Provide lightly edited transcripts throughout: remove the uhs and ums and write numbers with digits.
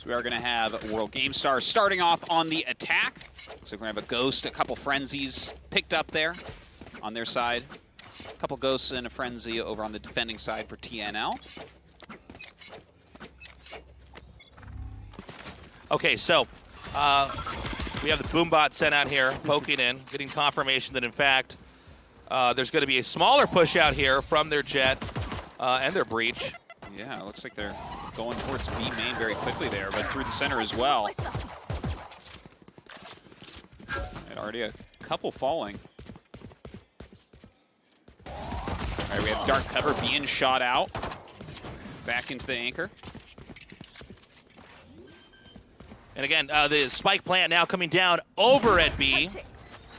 we are going to have World Game Star starting off on the attack. So we're going to have a Ghost, a couple Frenzies picked up there on their side. A couple Ghosts and a Frenzy over on the defending side for TNL. Okay, so we have the Boombot sent out here, poking in, getting confirmation that, in fact, there's going to be a smaller push out here from their Jet and their Breach. Yeah, it looks like they're going towards B main very quickly there, but through the center as well. And already a couple falling. All right, we have Dark Cover being shot out. Back into the anchor. And again, the spike plant now coming down over at B.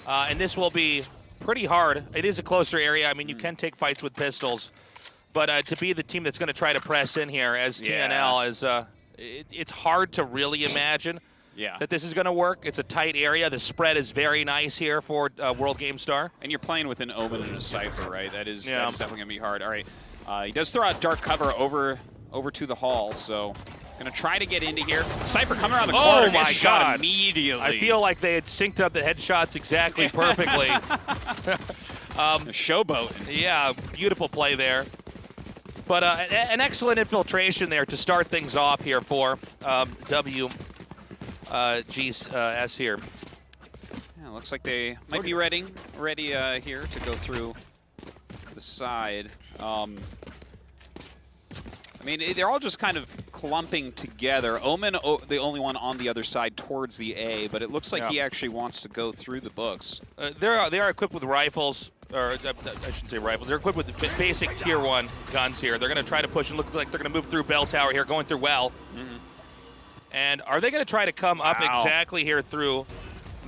And this will be pretty hard. It is a closer area. I mean, you can take fights with pistols. But to be the team that's going to try to press in here as TNL, is it's hard to really imagine that this is going to work. It's a tight area. The spread is very nice here for World Game Star. And you're playing with an Omen and a Cypher, right? That is definitely going to be hard. All right. He does throw out Dark Cover over to the hall, so going to try to get into here. Cypher coming around the corner. Oh my shot immediately. I feel like they had synced up the headshots exactly perfectly. Showboat. Yeah, beautiful play there. But an excellent infiltration there to start things off here for WGS here. Yeah, looks like they might be ready here to go through the side. I mean, they're all just kind of clumping together. Omen, the only one on the other side towards the A, but it looks like he actually wants to go through the books. They are equipped with rifles, or I shouldn't say rifles. They're equipped with basic tier 1 guns here. They're going to try to push and look like they're going to move through Bell Tower here, going through well. And are they going to try to come up exactly here through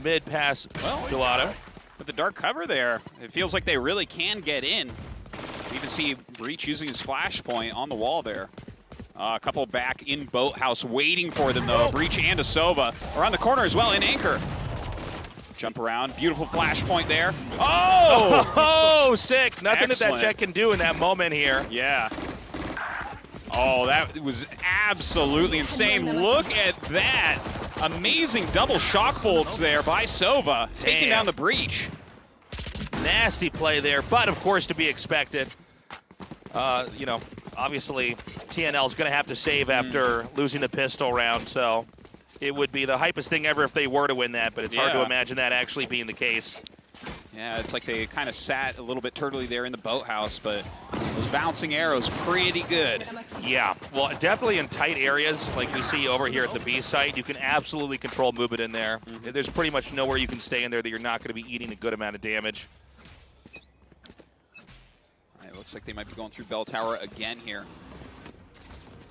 mid past Gelato? With the Dark Cover there, it feels like they really can get in. You even see Breach using his flashpoint on the wall there. A couple back in Boathouse waiting for them, though. Breach and Asova around the corner as well in anchor. Jump around. Beautiful flashpoint there. Oh! Oh, sick. Nothing that Jet can do in that moment here. Yeah. Oh, that was absolutely insane. Look at that. Amazing double shock bolts there by Sova, taking down the Breach. Nasty play there, but of course to be expected. You know, obviously TNL is going to have to save after losing the pistol round, so it would be the hypest thing ever if they were to win that, but it's hard to imagine that actually being the case. Yeah, it's like they kind of sat a little bit turtly there in the Boathouse, but those bouncing arrows pretty good. Yeah, well, definitely in tight areas like we see over here at the B site, you can absolutely control movement in there. There's pretty much nowhere you can stay in there that you're not going to be eating a good amount of damage. It looks like they might be going through Bell Tower again here.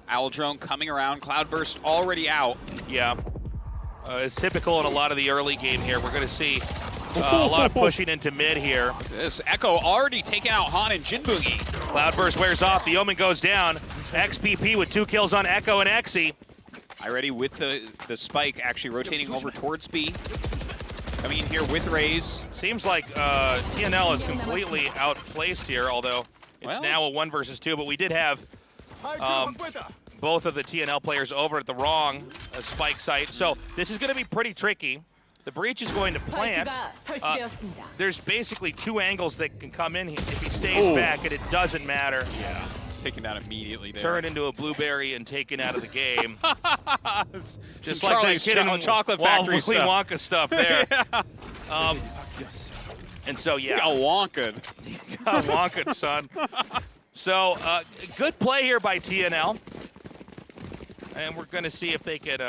Owl Drone coming around. Cloudburst already out. Yeah. It's typical in a lot of the early game here. We're going to see a lot of pushing into mid here. This Echo already taking out Han and Jinboogie. Cloudburst wears off. The Omen goes down. XPP with 2 kills on Echo and Exy. Already with the spike actually rotating over towards B. Coming in here with Raze. Seems like TNL is completely outplaced here, although it's now a 1 versus 2, but we did have both of the TNL players over at the wrong spike site. So this is going to be pretty tricky. The Breach is going to plant. There's basically 2 angles that can come in if he stays back, and it doesn't matter. Yeah, taken down immediately there. Turned into a blueberry and taken out of the game. Just like that kid in Chocolate Factory Willy Wonka stuff there. And so, yeah. Got Wonka. Got Wonka, son. So, good play here by TNL. And we're going to see if they could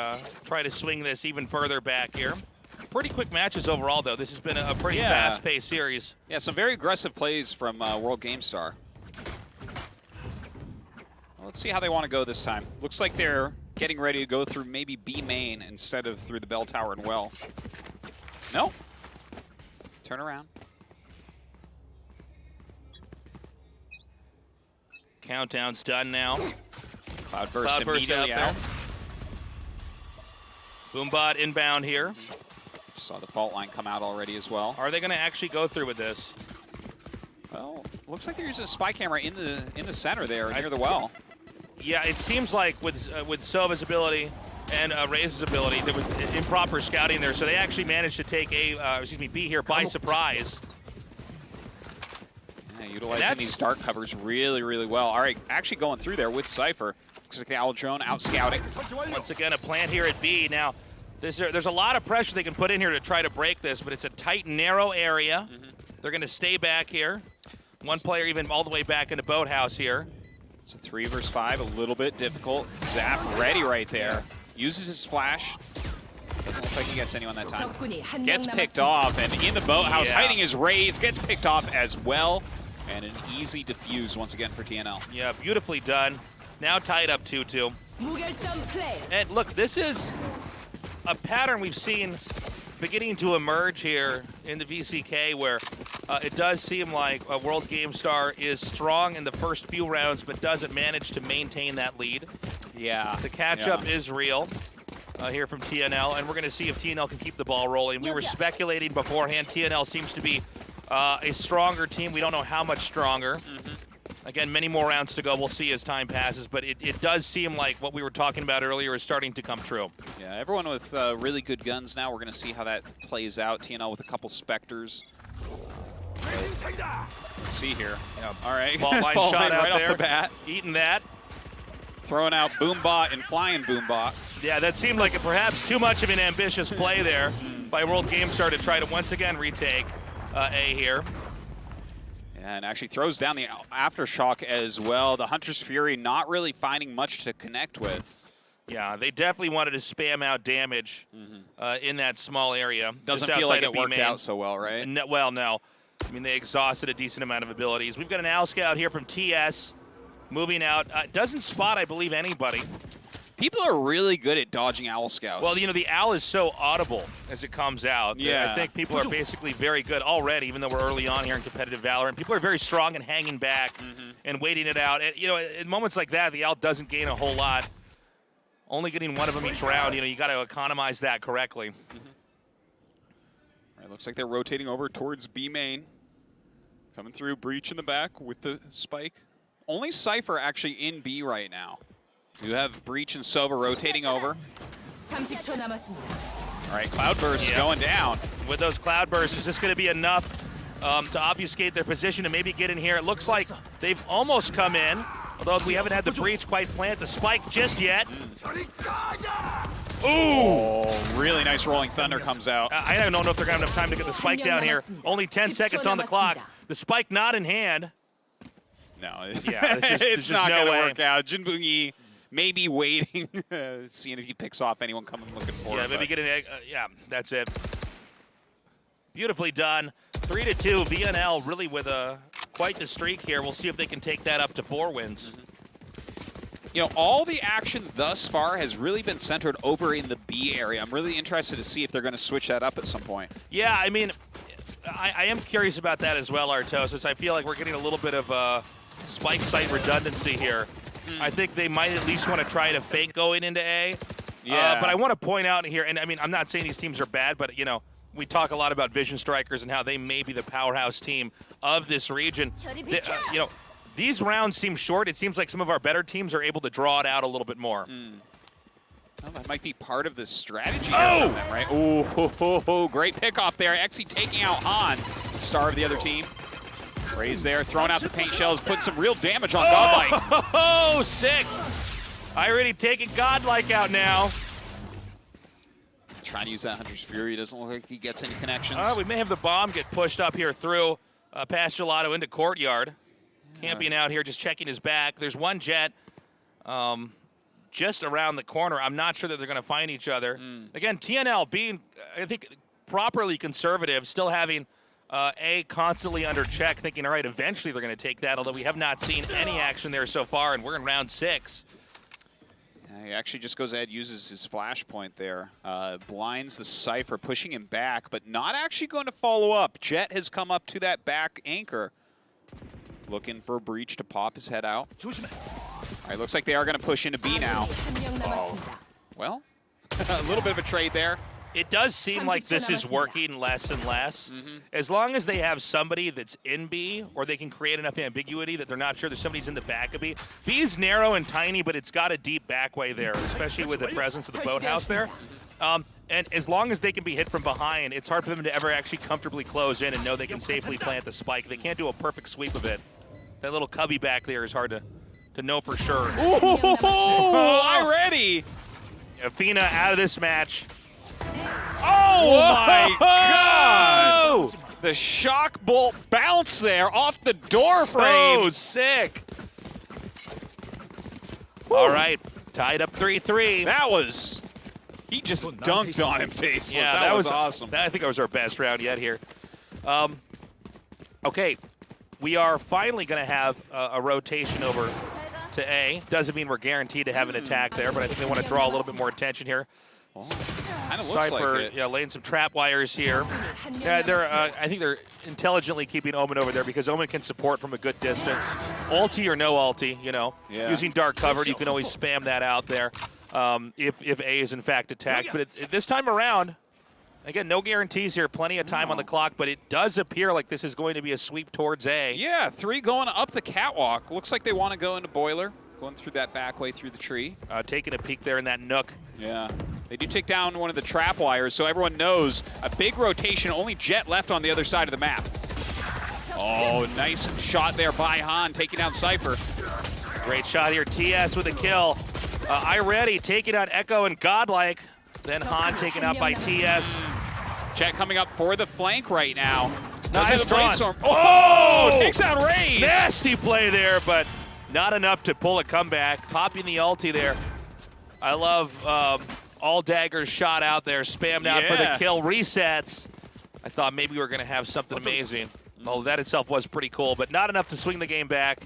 try to swing this even further back here. Pretty quick matches overall, though. This has been a pretty fast-paced series. Yeah, some very aggressive plays from World Game Star. Well, let's see how they want to go this time. Looks like they're getting ready to go through maybe B main instead of through the Bell Tower and well. No. Turn around. Countdown's done now. Cloudburst immediately out. Boombot inbound here. Saw the fault line come out already as well. Are they going to actually go through with this? Well, looks like they're using a spy camera in the center there near the well. Yeah, it seems like with Sova's ability and Raze's ability. There was improper scouting there, so they actually managed to take B here by surprise. Yeah, utilizing these dark covers really, really well. All right, actually going through there with Cypher. Looks like the Owl Drone out scouting. Once again, a plant here at B. Now, there's a lot of pressure they can put in here to try to break this, but it's a tight, narrow area. They're going to stay back here. One player even all the way back into Boathouse here. It's a 3 versus 5, a little bit difficult. Zap ready right there. Uses his flash. Doesn't look like he gets anyone that time. Gets picked off, and in the Boathouse, hiding his Raze, gets picked off as well. And an easy defuse once again for TNL. Yeah, beautifully done. Now tied up 2-2. And look, this is a pattern we've seen beginning to emerge here in the VCK, where it does seem like a World Game Star is strong in the first few rounds, but doesn't manage to maintain that lead. Yeah. The catch-up is real here from TNL, and we're going to see if TNL can keep the ball rolling. We were speculating beforehand. TNL seems to be a stronger team. We don't know how much stronger. Again, many more rounds to go. We'll see as time passes, but it does seem like what we were talking about earlier is starting to come true. Yeah, everyone with really good guns now. We're going to see how that plays out. TNL with a couple Spectres. Let's see here. Yeah. All right. Ball line shot out right there. off the bat. Eating that. Throwing out Boombot and flying Boombot. Yeah, that seemed like perhaps too much of an ambitious play there by World Game Star to try to once again retake A here. And actually throws down the Aftershock as well. The Hunter's Fury not really finding much to connect with. Yeah, they definitely wanted to spam out damage in that small area. Doesn't feel like it worked out so well, right? No, well, no. I mean, they exhausted a decent amount of abilities. We've got an Owl Scout here from TS moving out. Doesn't spot, I believe, anybody. People are really good at dodging Owl Scouts. Well, you know, the Owl is so audible as it comes out. Yeah. I think people are basically very good already, even though we're early on here in competitive Valorant. People are very strong and hanging back and waiting it out. And, you know, in moments like that, the Owl doesn't gain a whole lot. Only getting one of them each round, you know, you got to economize that correctly. All right, looks like they're rotating over towards B main. Coming through, Breach in the back with the spike. Only Cypher actually in B right now. You have Breach and Sova rotating over. All right, Cloudburst going down. With those Cloudbursts, is this going to be enough to obfuscate their position and maybe get in here? It looks like they've almost come in, although we haven't had the Breach quite plant the spike just yet. Ooh! Oh, really nice Rolling Thunder comes out. I don't know if they're going to have enough time to get the spike down here. Only 10 seconds on the clock. The spike not in hand. No, yeah, it's not going to work out. Jinbungi maybe waiting, seeing if he picks off anyone coming looking for him. Yeah, maybe get an egg. Yeah, that's it. Beautifully done. 3-2. VNL really with quite the streak here. We'll see if they can take that up to 4 wins. You know, all the action thus far has really been centered over in the B area. I'm really interested to see if they're going to switch that up at some point. Yeah, I mean, I am curious about that as well, Artosis. I feel like we're getting a little bit of spike site redundancy here. I think they might at least want to try to fake going into A. Yeah. But I want to point out here, and I mean, I'm not saying these teams are bad, but, you know, we talk a lot about Vision Strikers and how they may be the powerhouse team of this region. You know, these rounds seem short. It seems like some of our better teams are able to draw it out a little bit more. Well, that might be part of the strategy of them, right? Oh, great pickoff there. Exy taking out Han, star of the other team. Raze there, throwing out the paint shells, put some real damage on Godlike. Oh, sick. I already taken Godlike out now. Trying to use that Hunter's Fury. Doesn't look like he gets any connections. We may have the bomb get pushed up here through past Gelato into Courtyard. Camping out here, just checking his back. There's one jet just around the corner. I'm not sure that they're going to find each other. Again, TNL being, I think, properly conservative, still having A constantly under check, thinking, all right, eventually they're going to take that, although we have not seen any action there so far, and we're in round 6. He actually just goes ahead, uses his flashpoint there, blinds the Cypher, pushing him back, but not actually going to follow up. Jet has come up to that back anchor, looking for Breach to pop his head out. All right, looks like they are going to push into B now. Oh, well, a little bit of a trade there. It does seem like this is working less and less. As long as they have somebody that's in B, or they can create enough ambiguity that they're not sure that somebody's in the back of B. B's narrow and tiny, but it's got a deep backway there, especially with the presence of the boathouse there. And as long as they can be hit from behind, it's hard for them to ever actually comfortably close in and know they can safely plant the spike. They can't do a perfect sweep of it. That little cubby back there is hard to know for sure. Ooh, already! Athena out of this match. Oh my God! The shock bolt bounce there off the door frame. So sick. All right, tied up 3-3. That was... He just dunked on him, Tasteless. Yeah, that was awesome. I think that was our best round yet here. Okay, we are finally going to have a rotation over to A. Doesn't mean we're guaranteed to have an attack there, but I think they want to draw a little bit more attention here. Kind of looks Cypher, like it. yeah, laying some trap wires here. Yeah, I think they're intelligently keeping Omen over there because Omen can support from a good distance. Ulti or no ulti, you know. Yeah. Using dark cover, you can always spam that out there if A is in fact attacked. But this time around, again, no guarantees here. Plenty of time on the clock, but it does appear like this is going to be a sweep towards A. Yeah, 3 going up the catwalk. Looks like they want to go into Boiler, going through that back way through the tree. Taking a peek there in that nook. Yeah. They do take down one of the trap wires, so everyone knows a big rotation, only Jet left on the other side of the map. Oh, nice shot there by Han, taking down Cypher. Great shot here, TS with a kill. iReady taking out Echo and Godlike. Then Han taken out by TS. Jet coming up for the flank right now. Nice Brainstorm. Oh, takes out Raze. Nasty play there, but not enough to pull a comeback. Popping the ulti there. I love all daggers shot out there, spammed out for the kill, resets. I thought maybe we were going to have something amazing. Well, that itself was pretty cool, but not enough to swing the game back.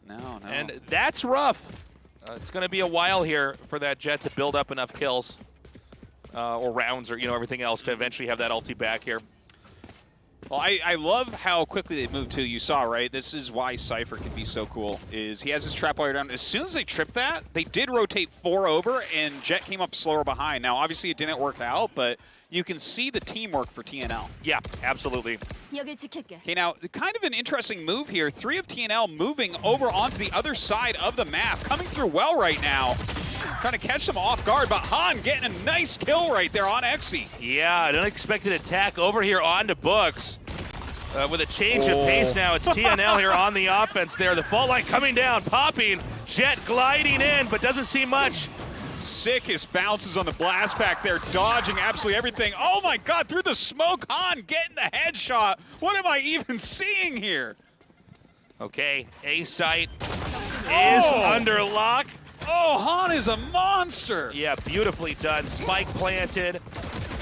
No. And that's rough. It's going to be a while here for that Jet to build up enough kills or rounds or everything else to eventually have that ulti back here. Well, I love how quickly they move too. You saw, right? This is why Cypher can be so cool, is he has his trap wire down. As soon as they tripped that, they did rotate 4 over, and Jet came up slower behind. Now, obviously, it didn't work out, but you can see the teamwork for TNL. Yeah, absolutely. Okay, now, kind of an interesting move here. 3 of TNL moving over onto the other side of the map, coming through well right now. Trying to catch them off guard, but Han getting a nice kill right there on Exy. Yeah, an unexpected attack over here onto Books. With a change of pace now, it's TNL here on the offense there. The fault line coming down, popping. Jet gliding in, but doesn't see much. Sickest bounces on the blast pack there, dodging absolutely everything. Oh my God, through the smoke, Han getting the headshot. What am I even seeing here? Okay, A site is under lock. Oh, Han is a monster. Yeah, beautifully done. Spike planted.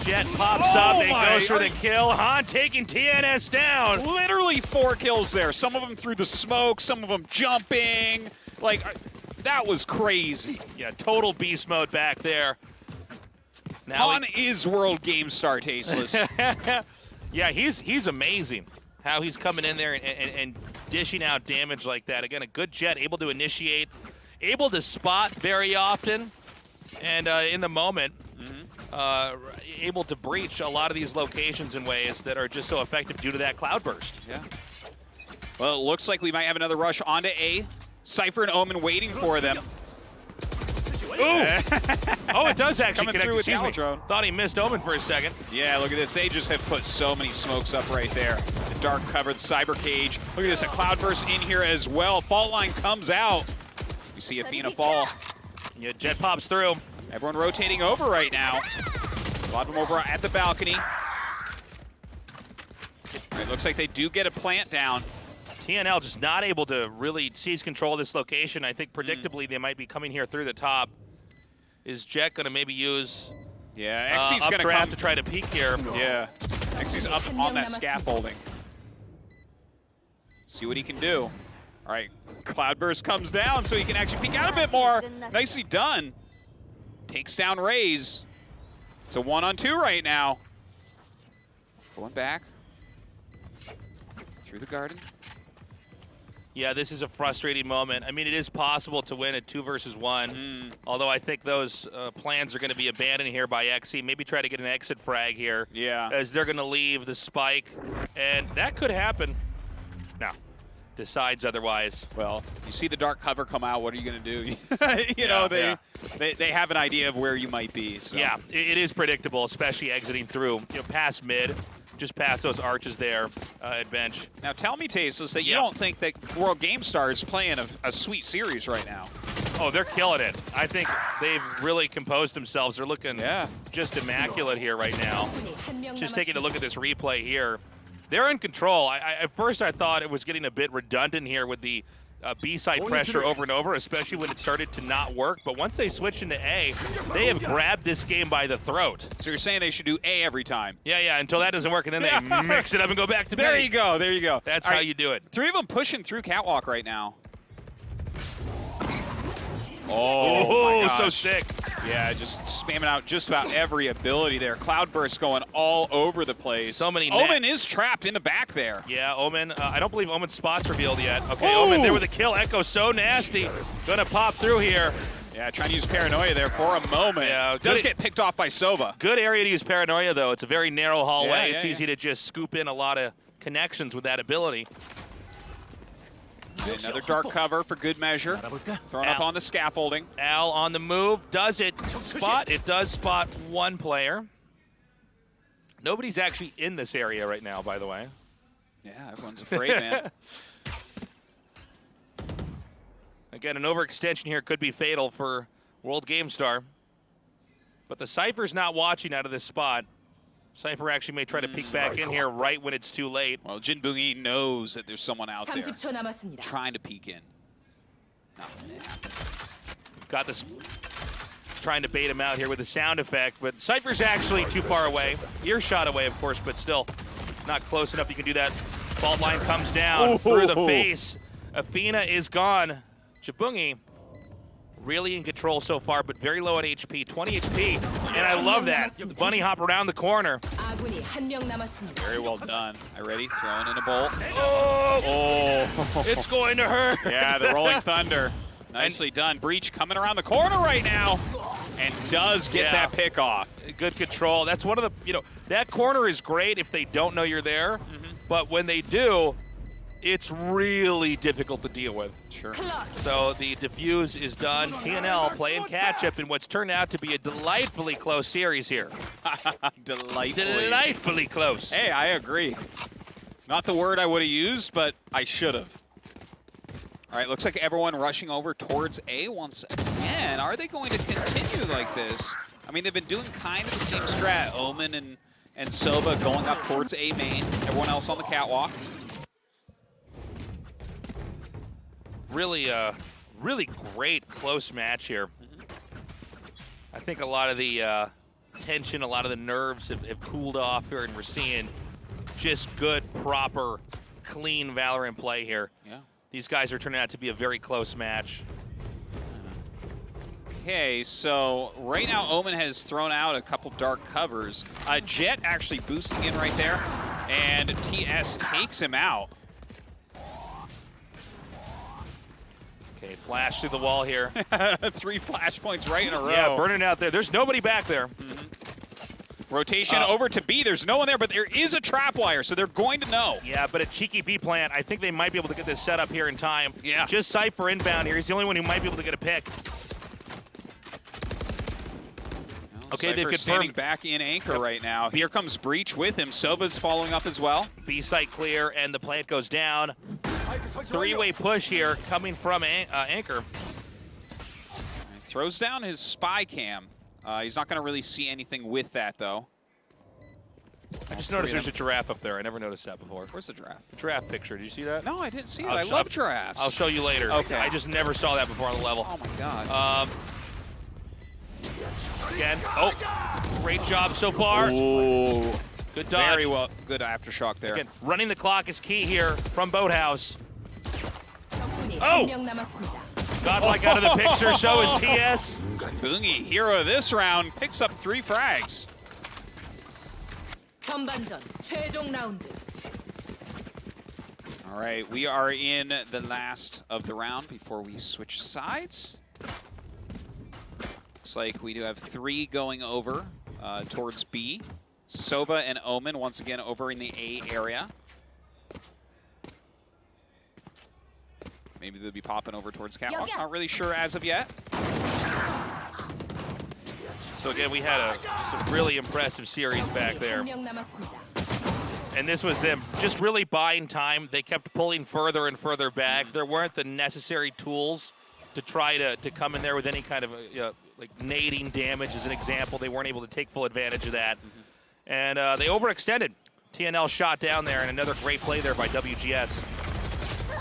Jet pops up and goes for the kill. Han taking TNS down. Literally 4 kills there. Some of them through the smoke, some of them jumping. Like, that was crazy. Yeah, total beast mode back there. Now Han is world game star, Tasteless. Yeah, he's amazing. How he's coming in there and dishing out damage like that. Again, a good Jet, able to initiate, able to spot very often, and in the moment, able to breach a lot of these locations in ways that are just so effective due to that cloud burst. Yeah. Well, it looks like we might have another rush onto A. Cypher and Omen waiting for them. Ooh! Oh, it does actually Coming connect. through with Excuse me. Alidrone. Thought he missed Omen for a second. Yeah, look at this. They just have put so many smokes up right there. The dark cover, the cyber cage. Look at this, a cloudburst in here as well. Fault line comes out. You see Athena fall. Yeah, Jet pops through. Everyone rotating over right now. A lot of them over at the balcony. All right, looks like they do get a plant down. TNL just not able to really seize control of this location. I think predictably they might be coming here through the top. Is Jet going to maybe use Xy's going to come to try to peek here? Yeah, Xy's up on that scaffolding. See what he can do. All right, Cloudburst comes down so he can actually peek out a bit more. Nicely done. Takes down Raze. It's a 1-on-2 right now. Going back. Through the garden. Yeah, this is a frustrating moment. I mean, it is possible to win at 2 versus 1, although I think those plans are going to be abandoned here by XE. Maybe try to get an exit frag here. Yeah. As they're going to leave the spike, and that could happen. No. Decides otherwise. Well, you see the dark cover come out, what are you going to do? you know, they have an idea of where you might be. So. Yeah, it is predictable, especially exiting through, past mid, just past those arches there at bench. Now tell me, Tasteless, that you don't think that World Game Star is playing a sweet series right now. Oh, they're killing it. I think they've really composed themselves. They're looking just immaculate here right now. Just taking a look at this replay here. They're in control. At first I thought it was getting a bit redundant here with the B-side pressure over and over, especially when it started to not work. But once they switch into A, they have grabbed this game by the throat. So you're saying they should do A every time? Yeah, until that doesn't work, and then they mix it up and go back to B. There you go, there you go. That's how you do it. 3 of them pushing through Catwalk right now. Oh, so sick. Yeah, just spamming out just about every ability there. Cloudburst going all over the place. So many Omen is trapped in the back there. Yeah, Omen. I don't believe Omen's spot's revealed yet. Okay, Omen there with a kill. Echo so nasty. Gonna pop through here. Yeah, trying to use Paranoia there for a moment. Yeah, does get picked off by Sova. Good area to use Paranoia, though. It's a very narrow hallway. It's easy to just scoop in a lot of connections with that ability. Another dark cover for good measure. Thrown up on the scaffolding. Al on the move. Does it spot? It does spot one player. Nobody's actually in this area right now, by the way. Yeah, everyone's afraid, man. Again, an overextension here could be fatal for World Game Star. But the Cypher's not watching out of this spot. Cypher actually may try to peek back in here right when it's too late. Well, Jin Bungi knows that there's someone out there trying to peek in. Got this, trying to bait him out here with a sound effect, but Cypher's actually too far away. Earshot away, of course, but still not close enough. You can do that. Fault line comes down through the face. Athena is gone. Jabungi really in control so far, but very low at HP, 20 HP, and I love that. Bunny hop around the corner. Very well done. All ready? Throwing in a bolt. Oh! It's going to hurt. Yeah, the Rolling Thunder. Nicely done. Breach coming around the corner right now, and does get that pick off. Good control. That's one of the, that corner is great if they don't know you're there, but when they do, it's really difficult to deal with. Sure. So the defuse is done. TNL playing catch-up in what's turned out to be a delightfully close series here. Delightfully close. Hey, I agree. Not the word I would have used, but I should have. All right, looks like everyone rushing over towards A once again. Are they going to continue like this? I mean, they've been doing kind of the same strat. Omen and Sova going up towards A main. Everyone else on the catwalk. Really great close match here. I think a lot of the tension, a lot of the nerves have cooled off here, and we're seeing just good, proper, clean Valorant play here. Yeah. These guys are turning out to be a very close match. Okay, so right now Omen has thrown out a couple dark covers. Jet actually boosting in right there, and TS takes him out. Okay, flash through the wall here. 3 flashpoints right in a row. Yeah, burning out there. There's nobody back there. Rotation over to B. There's no one there, but there is a trap wire, so they're going to know. Yeah, but a cheeky B plant. I think they might be able to get this set up here in time. Yeah. Just Cypher inbound here. He's the only one who might be able to get a pick. Okay, they've standing back in anchor right now. Here comes Breach with him. Sova's following up as well. B site clear, and the plant goes down. 3-way push here coming from anchor. Throws down his spy cam. He's not going to really see anything with that, though. I just noticed there's a giraffe up there. I never noticed that before. Where's the giraffe? The giraffe picture. Did you see that? No, I didn't see it. I love giraffes. I'll show you later. Okay. I just never saw that before on the level. Oh, my God. Again. Oh, great job so far. Ooh. Good dodge. Very well. Good aftershock there. Again, running the clock is key here from Boathouse. Oh! Godlike out of the picture, so is TS. Bungi, hero of this round, picks up 3 frags. All All right, we are in the last of the round before we switch sides. Looks like we do have 3 going over towards B. Sova and Omen once again over in the A area. Maybe they'll be popping over towards Catwalk. Not really sure as of yet. So again, we had just a really impressive series back there. And this was them just really buying time. They kept pulling further and further back. There weren't the necessary tools to try to come in there with any kind of like nading damage as an example. They weren't able to take full advantage of that. And they overextended. TNL shot down there, and another great play there by WGS.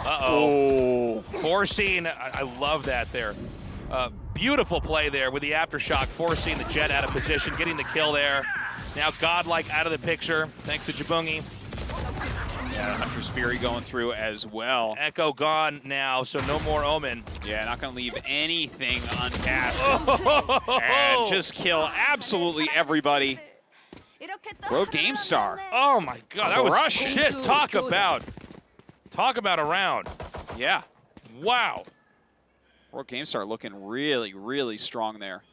Uh-oh. Forcing, I love that there. Beautiful play there with the aftershock, forcing the Jet out of position, getting the kill there. Now Godlike out of the picture, thanks to Jabungi. Yeah, Hunter's Fury going through as well. Echo gone now, so no more Omen. Yeah, not going to leave anything uncasted. And just kill absolutely everybody. Bro, GameStar. Oh my God, that was Rush. just talk about a round. Yeah. Wow. World GameStar looking really, really strong there.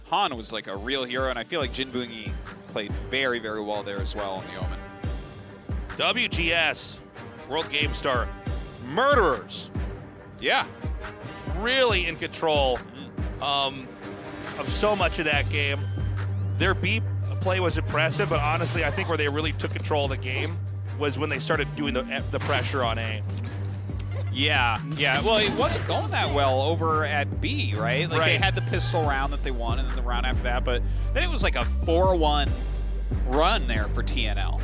Han was like a real hero, and I feel like Jin Bungi played very, very well there as well on the Omen. WGS, World GameStar, murderers. Yeah. Really in control of so much of that game. Their B play was impressive, but honestly, I think where they really took control of the game was when they started doing the pressure on A. Yeah, yeah. Well, it wasn't going that well over at B, right? Like they had the pistol round that they won, and then the round after that, but then it was like a 4-1 run there for TNL.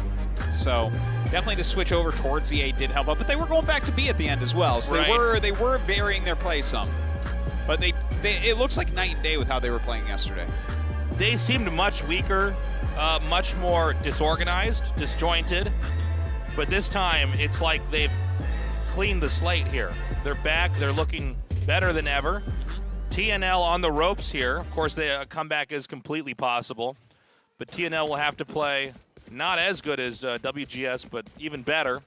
So definitely the switch over towards the A did help out, but they were going back to B at the end as well. So they were varying their play some, but it looks like night and day with how they were playing yesterday. They seemed much weaker, much more disorganized, disjointed, but this time it's like they've cleaned the slate here. They're back. They're looking better than ever. TNL on the ropes here. Of course, a comeback is completely possible, but TNL will have to play not as good as WGS, but even better,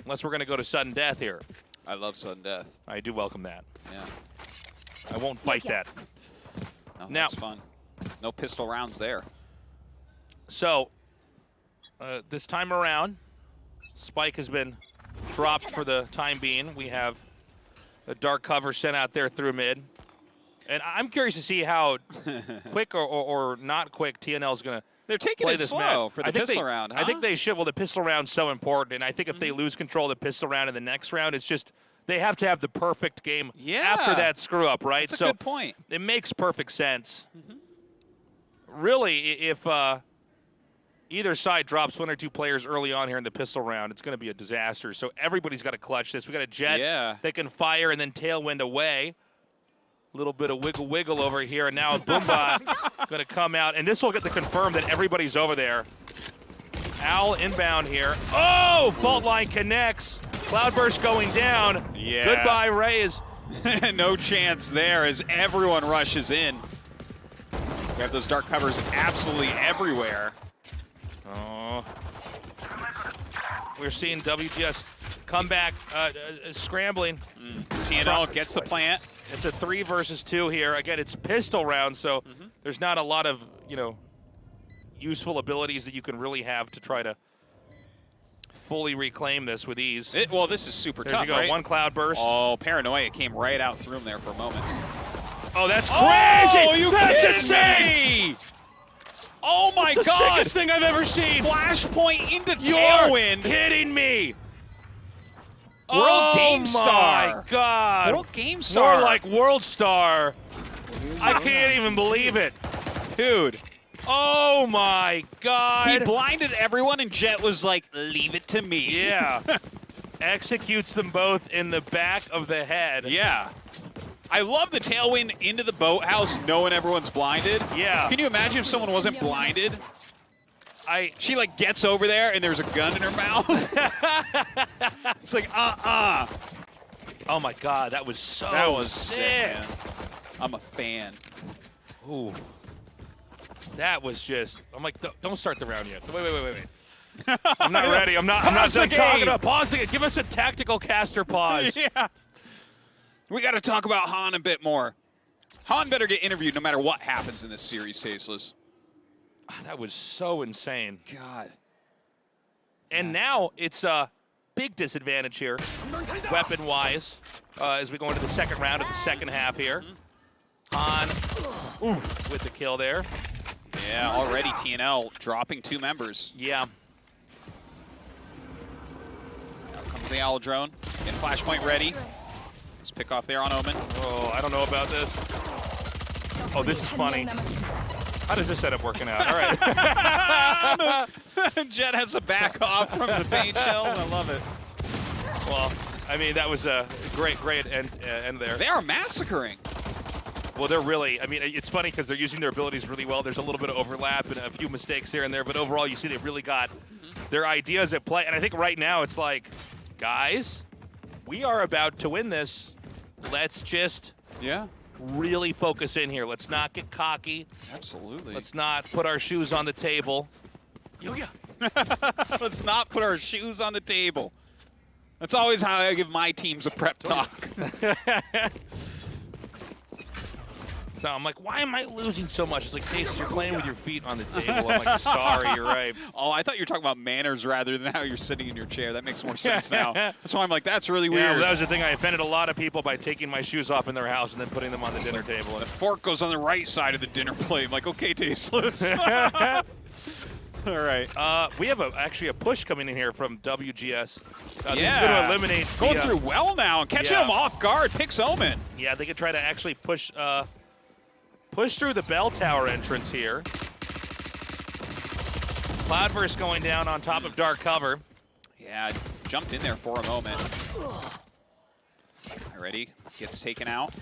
unless we're going to go to sudden death here. I love sudden death. I do welcome that. Yeah. I won't fight that. No, now, that's fun. No pistol rounds there. So, this time around, Spike has been dropped for the time being. We have a dark cover sent out there through mid. And I'm curious to see how quick or not quick TNL is going to They're taking play it this slow match. for the pistol round, huh? I think they should. Well, the pistol round's so important, and I think if they lose control of the pistol round in the next round, it's just they have to have the perfect game after that screw-up, right? That's a good point. It makes perfect sense. Really, if either side drops 1 or 2 players early on here in the pistol round, it's going to be a disaster. So everybody's got to clutch this. We got a Jet that can fire and then tailwind away. A little bit of wiggle over here, and now Boomba going to come out, and this will get the confirm that everybody's over there. Owl inbound here. Oh, fault line connects. Cloudburst going down. Yeah. Goodbye, Rays. No chance there as everyone rushes in. We have those dark covers absolutely everywhere. Oh. We're seeing WGS come back, scrambling. TNL gets the plant. It's a 3 versus 2 here. Again, it's pistol round, so there's not a lot of, useful abilities that you can really have to try to fully reclaim this with ease. Well, this is super tough, There you go, right? 1 cloud burst. Oh, Paranoia came right out through him there for a moment. Oh, that's crazy! Oh, That's insane! Me? Oh my That's the God! sickest thing I've ever seen. Flashpoint into You're Tailwind. kidding me! World GameStar. Oh my God! World GameStar. More like World Star. I can't even believe it, dude. Oh my God! He blinded everyone, and Jet was like, "Leave it to me." Yeah. Executes them both in the back of the head. Yeah. I love the tailwind into the boathouse knowing everyone's blinded. Yeah. Can you imagine if someone wasn't blinded? She like gets over there and there's a gun in her mouth. It's like, Oh my God, that was sick, man. I'm a fan. Ooh. That was just, I'm like, don't start the round yet. Wait. I'm not ready. I'm not Pause the done talking game. about pause the game. Give us a tactical caster pause. Yeah. We got to talk about Han a bit more. Han better get interviewed no matter what happens in this series, Tasteless. That was so insane. God. And now it's a big disadvantage here, weapon-wise, as we go into the second round of the second half here. Han with the kill there. Yeah, already TNL dropping 2 members. Yeah. Now comes the Owl drone. Get flashpoint ready. Let's pick off there on Omen. Oh, I don't know about this. Oh, this is funny. How does this setup working out? All right. Jet has to back off from the paint shells. I love it. Well, I mean, that was a great end there. They are massacring. Well, they're really, I mean, it's funny because they're using their abilities really well. There's a little bit of overlap and a few mistakes here and there, but overall you see they really got their ideas at play. And I think right now it's like, guys, we are about to win this. Let's just really focus in here. Let's not get cocky. Absolutely. Let's not put our shoes on the table. Let's not put our shoes on the table. That's always how I give my teams a prep talk. So I'm like, why am I losing so much? It's like, Casey, you're playing with your feet on the table. I'm like, sorry, you're right. Oh, I thought you were talking about manners rather than how you're sitting in your chair. That makes more sense now. That's why I'm like, that's really weird. Yeah, well, that was the thing. I offended a lot of people by taking my shoes off in their house and then putting them on the dinner table. The fork goes on the right side of the dinner plate. I'm like, okay, Tasteless. All right. We have actually a push coming in here from WGS. This is going Yeah. to eliminate Going the, through well now and catching him off guard. Picks Omen. Yeah, they could try to actually push through the bell tower entrance here. Cloudburst going down on top of dark cover. Yeah, jumped in there for a moment. Already gets taken out.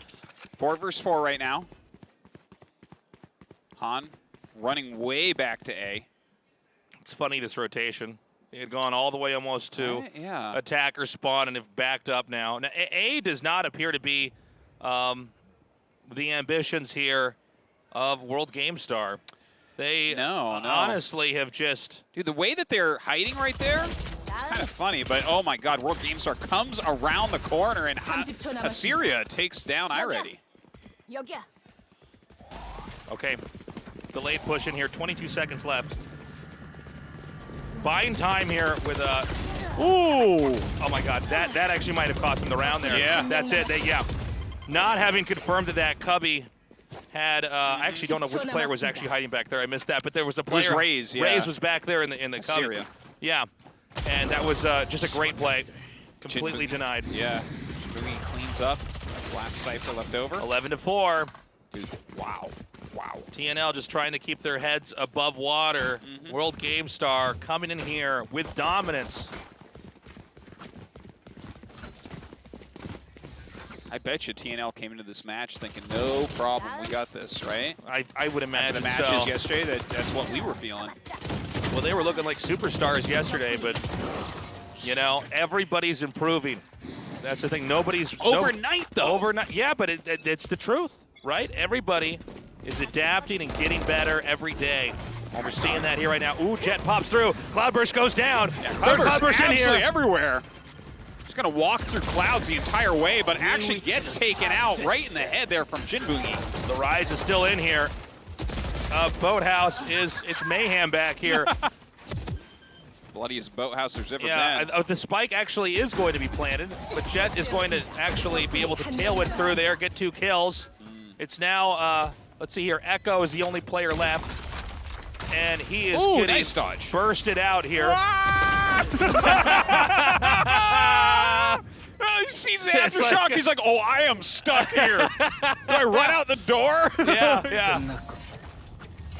4 versus 4 right now. Han running way back to A. It's funny, this rotation. They had gone all the way almost to attacker spawn and have backed up now. Now, A does not appear to be the ambitions here of World Game Star. They honestly have just... Dude, the way that they're hiding right there, it's kind of funny, but oh my god, World Game Star comes around the corner and Assyria takes down iReady. Okay, delayed push in here, 22 seconds left. Buying time here with a... Ooh! Oh my god, that actually might have cost him the round there. Yeah. That's it, not having confirmed that Cubby had, I actually don't know which player was actually hiding back there. I missed that, but there was a player. It was Raze, yeah. Raze was back there in the Cubby. Assyria. Yeah, and that was just a great play. Completely denied. Yeah, Louis cleans up. Last Cypher left over. 11-4. Dude, wow. Wow. TNL just trying to keep their heads above water. World Game Star coming in here with dominance. I bet you TNL came into this match thinking, no problem, we got this, right? I would imagine the matches so. yesterday, that's what we were feeling. Well, they were looking like superstars yesterday, but, you know, everybody's improving. That's the thing. Nobody's... Overnight, though. Overnight. Yeah, but it's the truth, right? Everybody is adapting and getting better every day. And we're seeing that here right now. Ooh, Jet pops through. Cloudburst goes down. Yeah, Third Cloudburst in here. Everywhere. He's going to walk through clouds the entire way, but actually gets taken out right in the head there from Jinbungi. The Rise is still in here. Boathouse it's mayhem back here. It's the bloodiest boathouse there's ever been. The spike actually is going to be planted, but Jet is going to actually be able to tailwind through there, get 2 kills. It's now, let's see here, Echo is the only player left, and he is getting nice dodge. Bursted out here. He sees the aftershock. He's like, oh, I am stuck here. Do I run out the door? Yeah.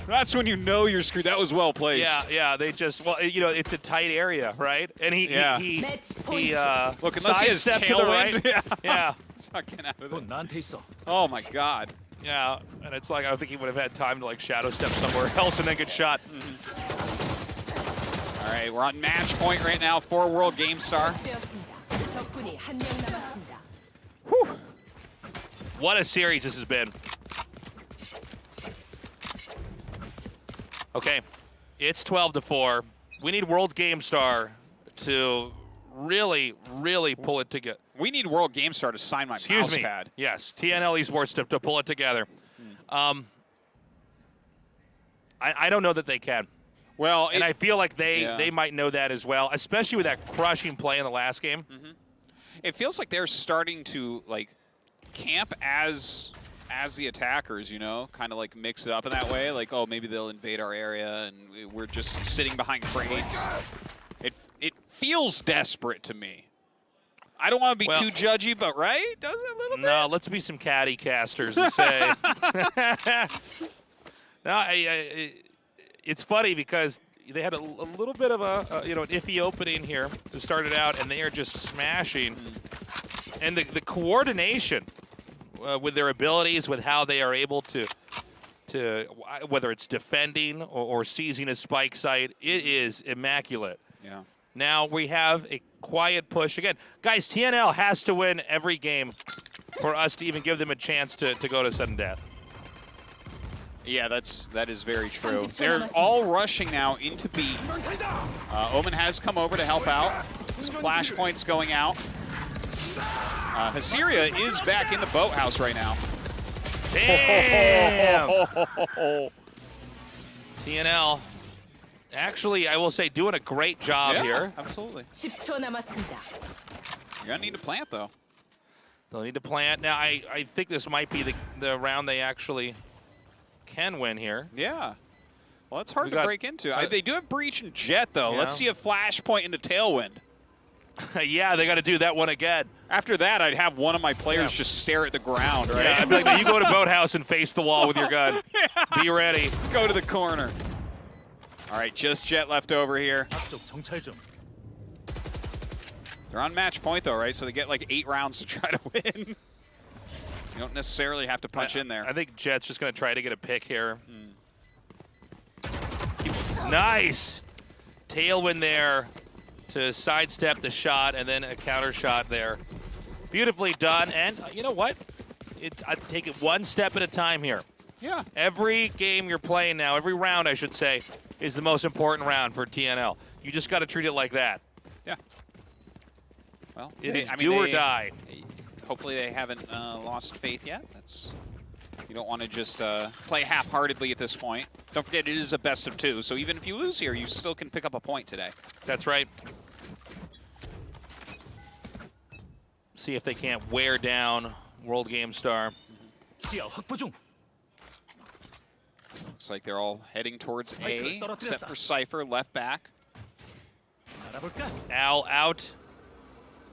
That's when you know you're screwed. That was well placed. Yeah. They just, well, you know, it's a tight area, right? And he look, unless he has sidestepped to the tailwind. right. Yeah. He's not getting out of it. Oh my god. Yeah, and it's like I don't think he would have had time to like shadow step somewhere else and then get shot. All right, we're on match point right now for World Game Star. Whew. What a series this has been. Okay, it's 12-4. We need World Game Star to really, really pull it together. We need World Game Star to sign my mouse pad. Yes, TNL Esports to pull it together. I don't know that they can. Well, and I feel like they might know that as well, especially with that crushing play in the last game. It feels like they're starting to like camp as the attackers, you know, kind of like mix it up in that way. Like, oh, maybe they'll invade our area and we're just sitting behind crates. It feels desperate to me. I don't want to be too judgy, but right? Does it a little bit? No, let's be some caddy casters and say. No, it's funny because they had a little bit of an iffy opening here to start it out, and they are just smashing. And the coordination with their abilities, with how they are able to whether it's defending or seizing a spike site, it is immaculate. Yeah. Now we have a quiet push again. Guys, TNL has to win every game for us to even give them a chance to go to sudden death. Yeah, that is very true. They're all rushing now into B. Omen has come over to help out. Some flashpoints going out. Hysteria is back in the boathouse right now. Damn! TNL, actually, I will say, doing a great job here. Absolutely. You're gonna need to plant though. They'll need to plant. Now, I think this might be the round they actually can win here. Yeah. Well, it's hard to break into. They do have Breach and Jet, though. Yeah. Let's see a flashpoint into Tailwind. Yeah, they got to do that one again. After that, I'd have one of my players just stare at the ground, right? Yeah, I'd be like, you go to Boathouse and face the wall with your gun. Yeah. Be ready. Go to the corner. All right, just Jet left over here. They're on match point, though, right? So they get like 8 rounds to try to win. You don't necessarily have to punch in there. I think Jet's just going to try to get a pick here. Nice! Tailwind there to sidestep the shot, and then a counter shot there. Beautifully done, and you know what? I take it one step at a time here. Yeah. Every game you're playing now, every round I should say, is the most important round for TNL. You just got to treat it like that. Yeah. Well, it is do or die. Hopefully they haven't lost faith yet. You don't want to just play half-heartedly at this point. Don't forget, it is a best of 2, so even if you lose here, you still can pick up a point today. That's right. See if they can't wear down World Game Star. Looks like they're all heading towards A, except for Cypher, left back. Al out.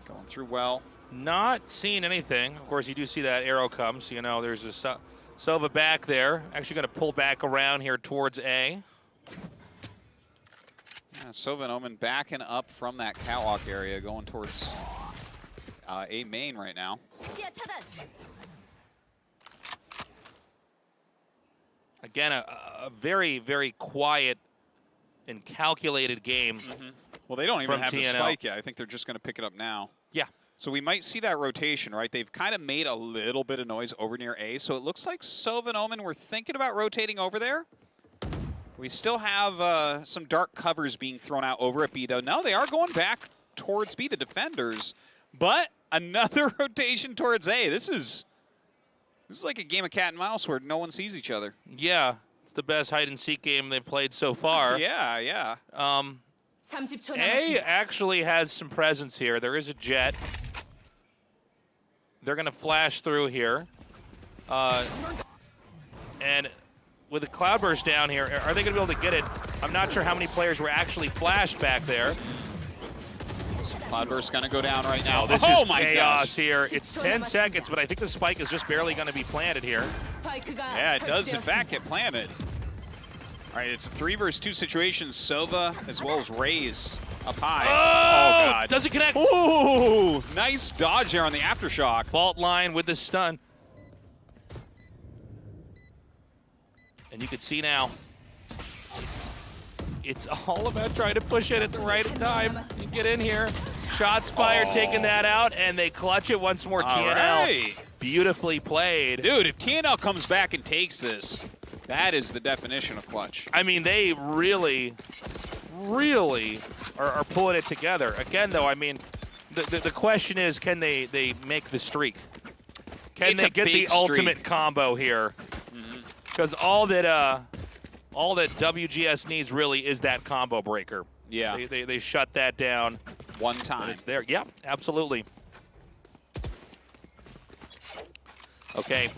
Going through well. Not seeing anything. Of course, you do see that arrow come, so you know there's a Sova back there. Actually going to pull back around here towards A. Yeah, Sova and Omen backing up from that catwalk area, going towards A main right now. Again, a very, very quiet and calculated game. Well, they don't even have TNL. the spike yet. I think they're just going to pick it up now. Yeah. So we might see that rotation, right? They've kind of made a little bit of noise over near A, so it looks like Sova and Omen were thinking about rotating over there. We still have some dark covers being thrown out over at B, though. No, they are going back towards B, the defenders. But another rotation towards A. This is like a game of cat and mouse where no one sees each other. Yeah, it's the best hide-and-seek game they've played so far. Yeah, yeah. A actually has some presence here. There is a Jet. They're going to flash through here. And with the Cloudburst down here, are they going to be able to get it? I'm not sure how many players were actually flashed back there. Cloudburst going to go down right now. Oh, this is chaos here. It's 10 seconds, but I think the spike is just barely going to be planted here. Yeah, it does in fact get planted. All right, it's a 3 versus 2 situation. Sova as well as Raze up high. Oh, God. Doesn't connect. Ooh, nice dodge there on the aftershock. Fault line with the stun. And you can see now, it's all about trying to push it at the right time. You get in here. Shots fired, taking that out, and they clutch it once more. TNL, right. Beautifully played. Dude, if TNL comes back and takes this, that is the definition of clutch. I mean, they really, really are pulling it together. Again, though, I mean, the question is, can they make the streak? Can they get the ultimate combo here? Because all that WGS needs really is that combo breaker. Yeah. They shut that down. One time. And it's there. Yeah, absolutely. Okay.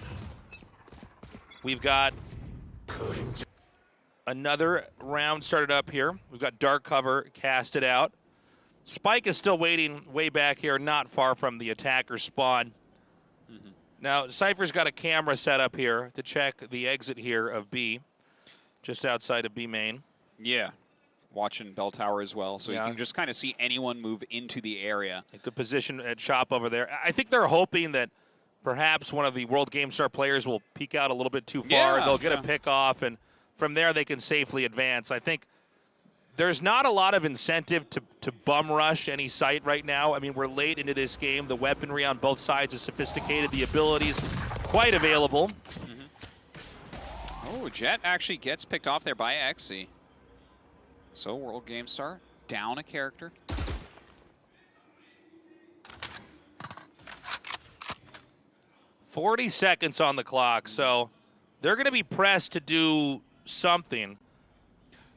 We've got another round started up here. We've got dark cover casted out. Spike is still waiting way back here, not far from the attacker spawn. Now, Cypher's got a camera set up here to check the exit here of B, just outside of B main. Yeah. Watching Bell Tower as well, so you can just kind of see anyone move into the area. A good position at shop over there. I think they're hoping that perhaps one of the World GameStar players will peek out a little bit too far. They'll get a pick off, and from there they can safely advance. I think there's not a lot of incentive to bum rush any site right now. I mean, we're late into this game. The weaponry on both sides is sophisticated. The abilities quite available. Oh, Jet actually gets picked off there by XC. So World GameStar down a character. "40 seconds on the clock, so they're going to be pressed to do something.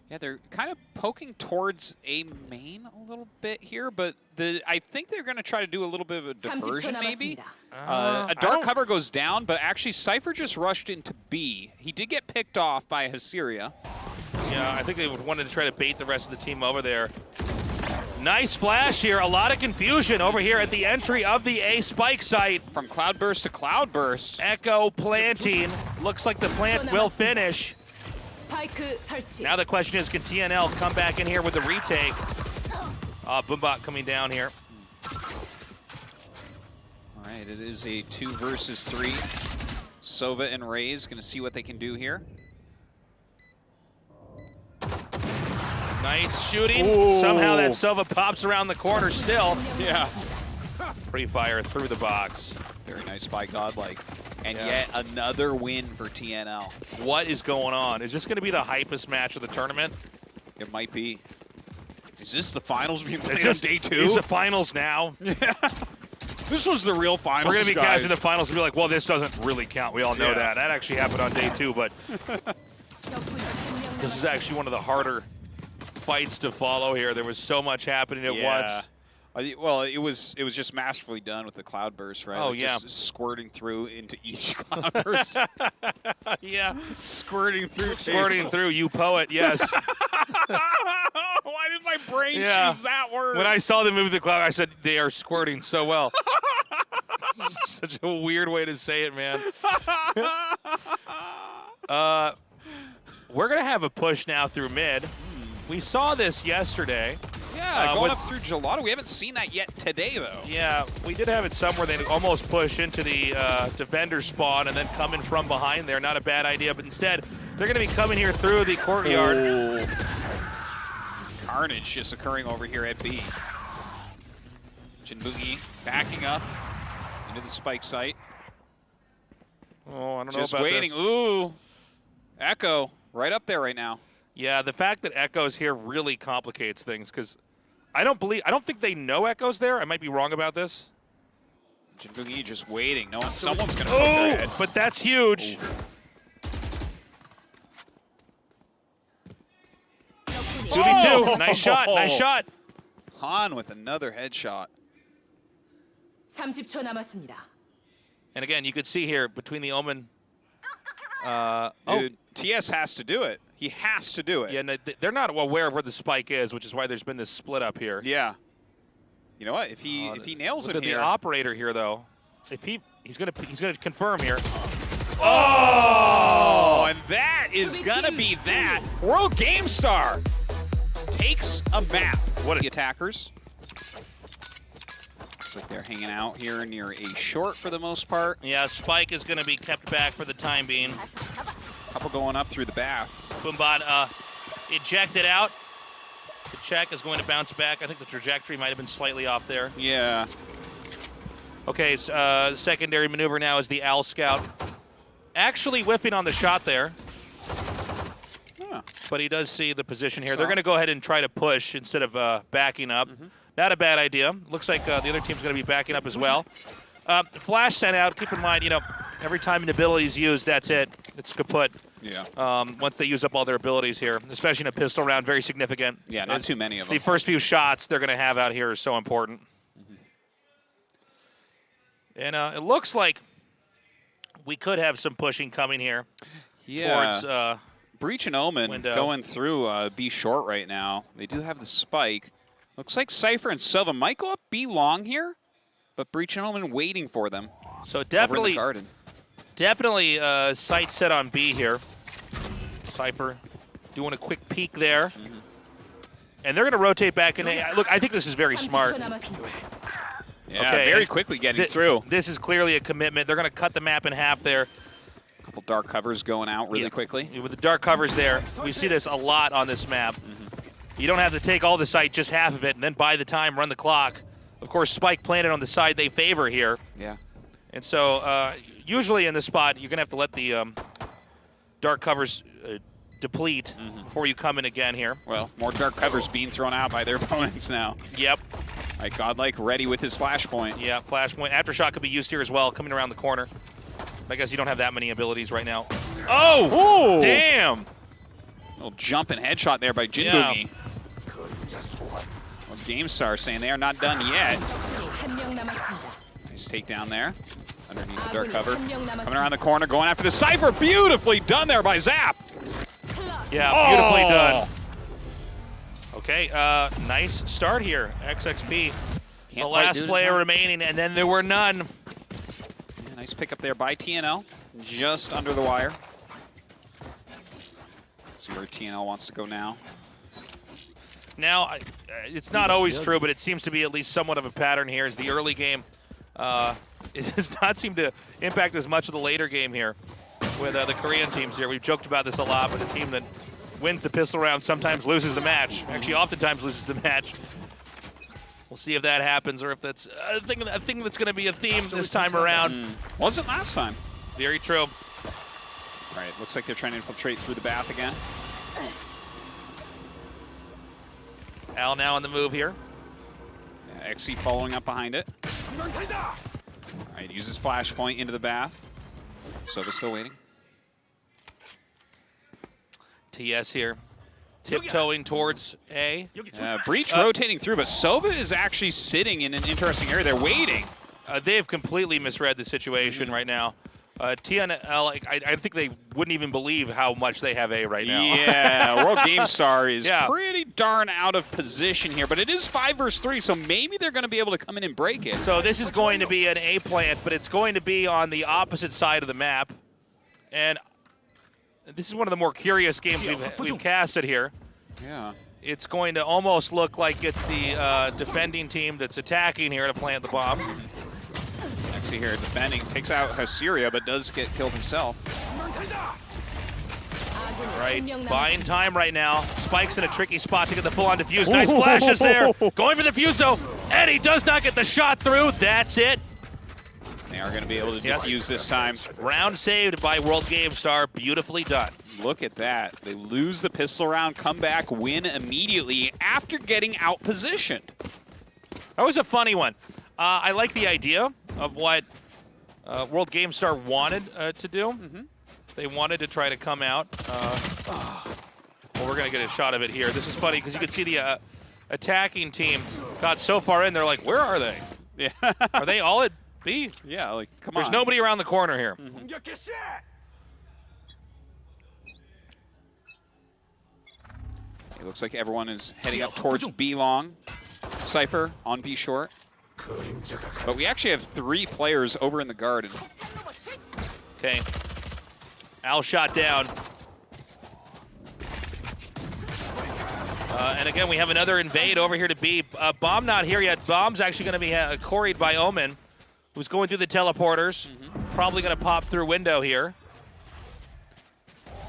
Yeah, they're kind of poking towards A main a little bit here, but I think they're going to try to do a little bit of a diversion, maybe. A dark cover goes down, but actually Cypher just rushed into B. He did get picked off by Hysteria. Yeah, I think they wanted to try to bait the rest of the team over there. Nice flash here. A lot of confusion over here at the entry of the A spike site. From Cloudburst to Cloudburst. Echo planting. Looks like the plant will finish. Now the question is, can TNL come back in here with the retake? Boombot coming down here. All right, it is a 2 versus 3. Sova and Raze going to see what they can do here. Nice shooting. Ooh. Somehow that Sova pops around the corner still. Yeah. Pre-fire through the box. Very nice by Godlike. And yet another win for TNL. What is going on? Is this going to be the hypest match of the tournament? It might be. Is this the finals being played on day 2? Is the finals now? Yeah. This was the real finals, We're going to be guys. casting the finals and be like, well, this doesn't really count. We all know that. That actually happened on day 2, but this is actually one of the harder fights to follow here. There was so much happening at once. Well, it was just masterfully done with the cloudburst, right? Oh, like yeah. Just squirting through into each cloudburst. Yeah. Squirting through. Squirting through, you poet, yes. Why did my brain choose that word? When I saw them move the cloud, I said, they are squirting so well. Such a weird way to say it, man. We're going to have a push now through mid. We saw this yesterday. Yeah, going up through Gelato. We haven't seen that yet today, though. Yeah, we did have it somewhere. They almost push into the defender spawn and then come in from behind there. Not a bad idea, but instead, they're going to be coming here through the courtyard. Oh. Carnage just occurring over here at B. Jinboogie backing up into the spike site. Oh, I don't know about just waiting. This. Ooh. Echo right up there right now. Yeah, the fact that Echo's here really complicates things because I don't think they know Echo's there. I might be wrong about this. Jinboogie just waiting, knowing someone's going to poke their head. But that's huge. Ooh. 2v2. Nice shot. Nice shot. Han with another headshot. 30초 남았습니다. And again, you could see here between the Omen. Dude, TS has to do it. He has to do it. Yeah, no, they're not aware of where the spike is, which is why there's been this split up here. Yeah. You know what? If he nails it here, the operator here though, if he's gonna confirm here. Oh, and that is gonna be that. World GameStar takes a map. What are the attackers? Looks like they're hanging out here near a short for the most part. Yeah, Spike is gonna be kept back for the time being. Couple going up through the bath. Boombot ejected out. The check is going to bounce back. I think the trajectory might have been slightly off there. Yeah. Okay, secondary maneuver now is the Owl Scout. Actually whipping on the shot there. Yeah. But he does see the position here. They're going to go ahead and try to push instead of backing up. Not a bad idea. Looks like the other team's going to be backing up as well. Flash sent out. Keep in mind, every time an ability is used, that's it. It's kaput. Yeah. Once they use up all their abilities here, especially in a pistol round, very significant. Yeah, not too many of them. The first few shots they're going to have out here are so important. And it looks like we could have some pushing coming here. Yeah. Towards Breach and Omen window. going through B short right now. They do have the spike. Looks like Cypher and Silva might go up B long here, but Breach and Omen waiting for them. So Over in the garden. definitely sight set on B here. Cypher doing a quick peek there. And they're going to rotate back in. Look, I think this is very smart. Yeah, Okay, very quickly getting through. This is clearly a commitment. They're going to cut the map in half there. A couple dark covers going out really quickly. With the dark covers there, we see this a lot on this map. You don't have to take all the site, just half of it, and then buy the time, run the clock. Of course, Spike planted on the side they favor here. Yeah. And so usually in this spot, you're going to have to let the dark covers deplete before you come in again here. Well, more dark covers being thrown out by their opponents now. Yep. Like Godlike ready with his flashpoint. Yeah, flashpoint. Aftershock could be used here as well, coming around the corner. I guess you don't have that many abilities right now. Oh! Ooh. Damn! Little jump and headshot there by Jin Yeah. Boogie. Well, GameStar saying they are not done yet. Nice takedown there. Underneath the dark cover. Coming around the corner, going after the Cypher. Beautifully done there by Zap. Yeah, beautifully done. Okay, nice start here. XXP, the last player remaining, and then there were none. Yeah, nice pickup there by TNL. Just under the wire. Let's see where TNL wants to go now. Now, it's not always true, but it seems to be at least somewhat of a pattern here. Is the early game it does not seem to impact as much of the later game here with the Korean teams here. We've joked about this a lot, but a team that wins the pistol round sometimes loses the match. Actually, oftentimes loses the match. We'll see if that happens or if that's a thing that's going to be a theme this time around. Wasn't last time. Very true. All right, looks like they're trying to infiltrate through the bath again. Al now on the move here. Yeah, XC following up behind it. All right, uses flashpoint into the bath. Sova's still waiting. TS here. Tiptoeing towards A. Breach rotating through, but Sova is actually sitting in an interesting area. They're waiting. They have completely misread the situation right now. TNL, I think they wouldn't even believe how much they have A right now. Yeah, World GameStar is pretty darn out of position here, but it is 5 versus 3, so maybe they're going to be able to come in and break it. So this is going to be an A plant, but it's going to be on the opposite side of the map. And this is one of the more curious games we've casted here. Yeah. It's going to almost look like it's the defending team that's attacking here to plant the bomb. XC here defending, takes out Hysteria, but does get killed himself. All right, buying time right now. Spike's in a tricky spot to get the full-on defuse. Nice flashes there. Going for the fuse, though. And he does not get the shot through. That's it. They are going to be able to defuse this time. Round saved by World GameStar. Beautifully done. Look at that. They lose the pistol round, come back, win immediately after getting out-positioned. That was a funny one. I like the idea of what World GameStar wanted to do. They wanted to try to come out. Well, we're going to get a shot of it here. This is funny because you can see the attacking team got so far in, they're like, where are they? Yeah. Are they all at B? Yeah, like, come on. There's nobody around the corner here. It looks like everyone is heading up towards B long. Cypher on B short. But we actually have 3 players over in the garden. Okay. Al shot down. And again, we have another invade over here to B. Bomb not here yet. Bomb's actually going to be quarried by Omen, who's going through the teleporters. Probably going to pop through window here.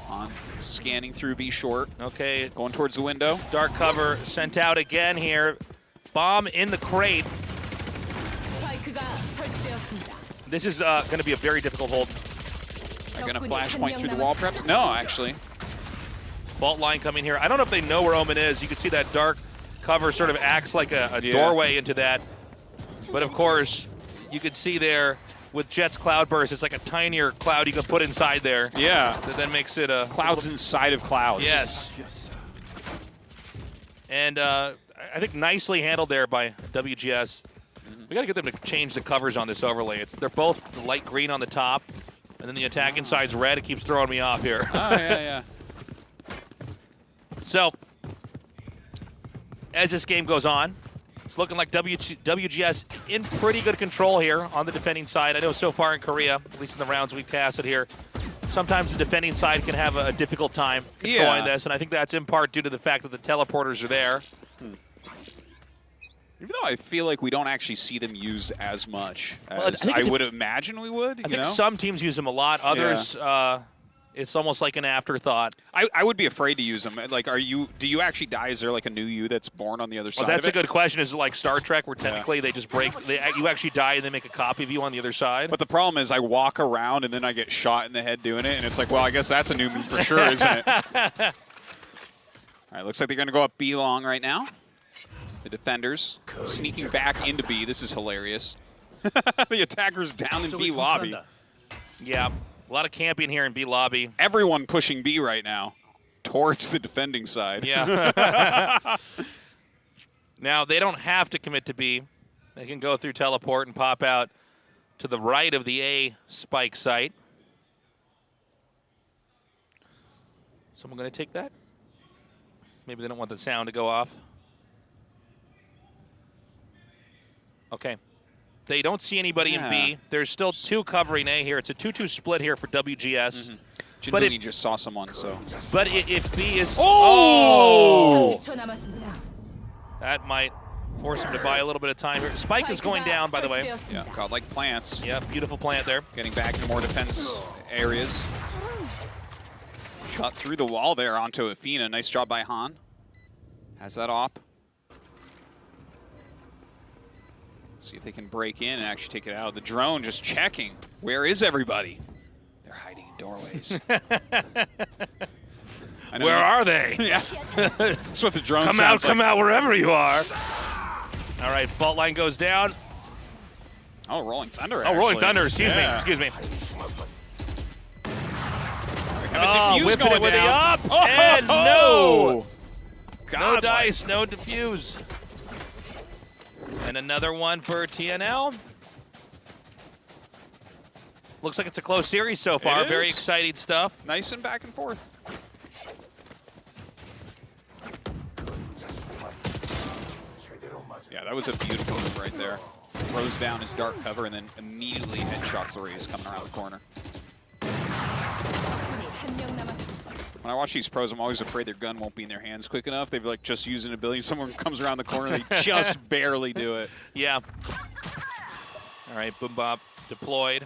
On scanning through B short. Okay. Going towards the window. Dark cover sent out again here. Bomb in the crate. This is going to be a very difficult hold. Are going to flashpoint through the wall preps? No, actually. Fault line coming here. I don't know if they know where Omen is. You can see that dark cover sort of acts like a doorway into that. But of course, you can see there with Jet's Cloudburst, it's like a tinier cloud you can put inside there. Yeah. That then makes it a... Clouds inside of clouds. Yes. And I think nicely handled there by WGS. We got to get them to change the covers on this overlay. They're both light green on the top, and then the attack inside's red. It keeps throwing me off here. Oh, yeah. So, as this game goes on, it's looking like WGS in pretty good control here on the defending side. I know so far in Korea, at least in the rounds we've casted here, sometimes the defending side can have a difficult time controlling this, and I think that's in part due to the fact that the teleporters are there. Even though I feel like we don't actually see them used as much as I would imagine we would. I think some teams use them a lot. Others, it's almost like an afterthought. I would be afraid to use them. Like, do you actually die? Is there like a new you that's born on the other side? That's of a good question. Is it like Star Trek where technically they just break, you actually die and they make a copy of you on the other side? But the problem is I walk around and then I get shot in the head doing it, and it's like, well, I guess that's a new me for sure, isn't it? All right, looks like they're going to go up B long right now. The defenders sneaking back into B. This is hilarious. The attackers down in B lobby. Yeah, a lot of camping here in B lobby. Everyone pushing B right now towards the defending side. Yeah. Now, they don't have to commit to B. They can go through teleport and pop out to the right of the A spike site. Someone going to take that? Maybe they don't want the sound to go off. Okay. They don't see anybody in B. There's still two covering A here. It's a 2-2 split here for WGS. But he just saw someone, so. But if B is... Oh! That might force him to buy a little bit of time here. Spike is going down, by the way. Yeah, godlike plants. Yeah, beautiful plant there. Getting back into more defense areas. Cut through the wall there onto Athena. Nice job by Han. Has that op. See if they can break in and actually take it out. The drone just checking. Where is everybody? They're hiding in doorways. Where are they? Yeah. That's what the drone sounds like. Come out wherever you are. All right, fault line goes down. Oh, Rolling Thunder, actually. Oh, Rolling Thunder, excuse me. Oh, whipping it with the up. Oh, and no. God, no dice, no defuse. And another one for TNL. Looks like it's a close series so far. Very exciting stuff. Nice and back and forth. Yeah, that was a beautiful move right there. Throws down his dark cover and then immediately headshots the Rays coming around the corner. When I watch these pros, I'm always afraid their gun won't be in their hands quick enough. They've like just used an ability. Someone comes around the corner, they just barely do it. Yeah. All right, Boom Bop deployed.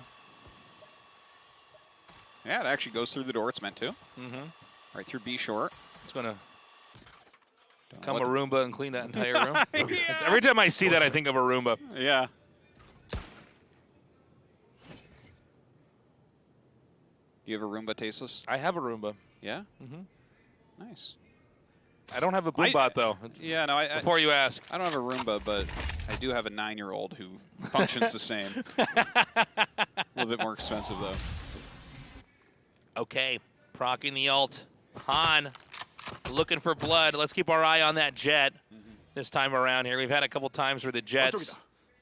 Yeah, it actually goes through the door it's meant to. Right through B short. It's going to come a Roomba and clean that entire room. Yeah. Every time I see that, I think of a Roomba. Yeah. Do you have a Roomba, Tasteless? I have a Roomba. Yeah? Nice. I don't have a Boombot, though. Yeah, no, before you ask. I don't have a Roomba, but I do have a 9-year-old who functions the same. A little bit more expensive, though. Okay, procking the ult. Han looking for blood. Let's keep our eye on that Jet this time around here. We've had a couple times where the Jets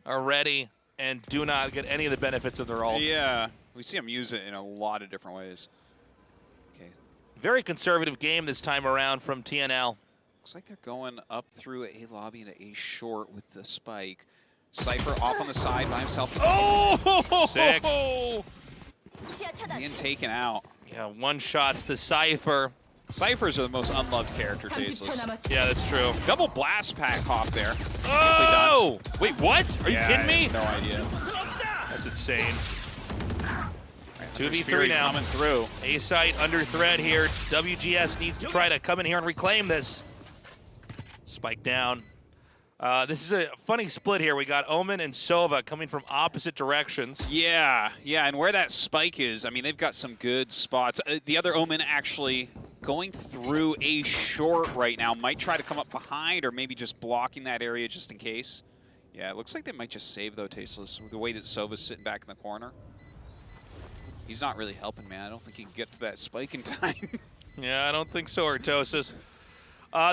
are ready and do not get any of the benefits of their ult. Yeah, we see them use it in a lot of different ways. Okay. Very conservative game this time around from TNL. Looks like they're going up through A lobby into A short with the spike. Cypher off on the side by himself. Oh! Sick. Being taken out. Yeah, one shot's the Cypher. Ciphers are the most unloved character, Tasteless. Yeah, that's true. Double blast pack hop there. Oh! Wait, what? Are you kidding me? No idea. That's insane. 2v3 now. Coming through. A site under threat here. WGS needs to try to come in here and reclaim this. Spike down. This is a funny split here. We got Omen and Sova coming from opposite directions. Yeah, and where that spike is, I mean, they've got some good spots. The other Omen actually going through a short right now. Might try to come up behind or maybe just blocking that area just in case. Yeah, it looks like they might just save, though, Tasteless, with the way that Sova's sitting back in the corner. He's not really helping, man. I don't think he can get to that spike in time. Yeah, I don't think so, Artosis.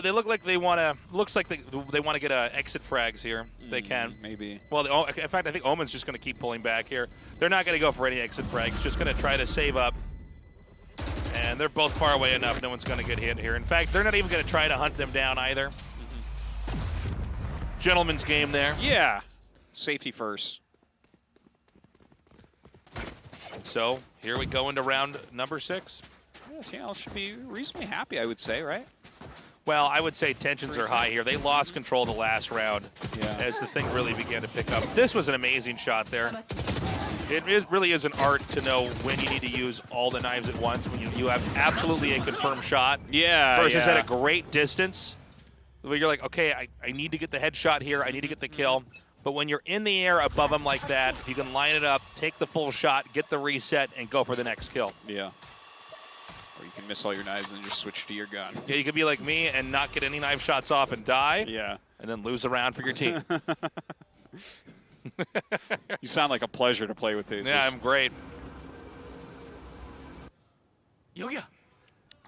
They look like they want to. Looks like they want to get exit frags here. They can. Maybe. Well, in fact, I think Omen's just going to keep pulling back here. They're not going to go for any exit frags. Just going to try to save up. And they're both far away enough. No one's going to get hit here. In fact, they're not even going to try to hunt them down either. Gentleman's game there. Yeah. Safety first. And so here we go into round number 6. Yeah, Tnl should be reasonably happy, I would say, right? Well, I would say tensions are high here. They lost control the last round as the thing really began to pick up. This was an amazing shot there. It really is an art to know when you need to use all the knives at once, when you have absolutely a confirmed shot versus at a great distance. Where you're like, okay, I need to get the headshot here. I need to get the kill. But when you're in the air above them like that, you can line it up, take the full shot, get the reset, and go for the next kill. Yeah. Or you can miss all your knives and just switch to your gun. Yeah, you could be like me and not get any knife shots off and die. Yeah. And then lose a round for your team. You sound like a pleasure to play with these. Yeah, I'm great.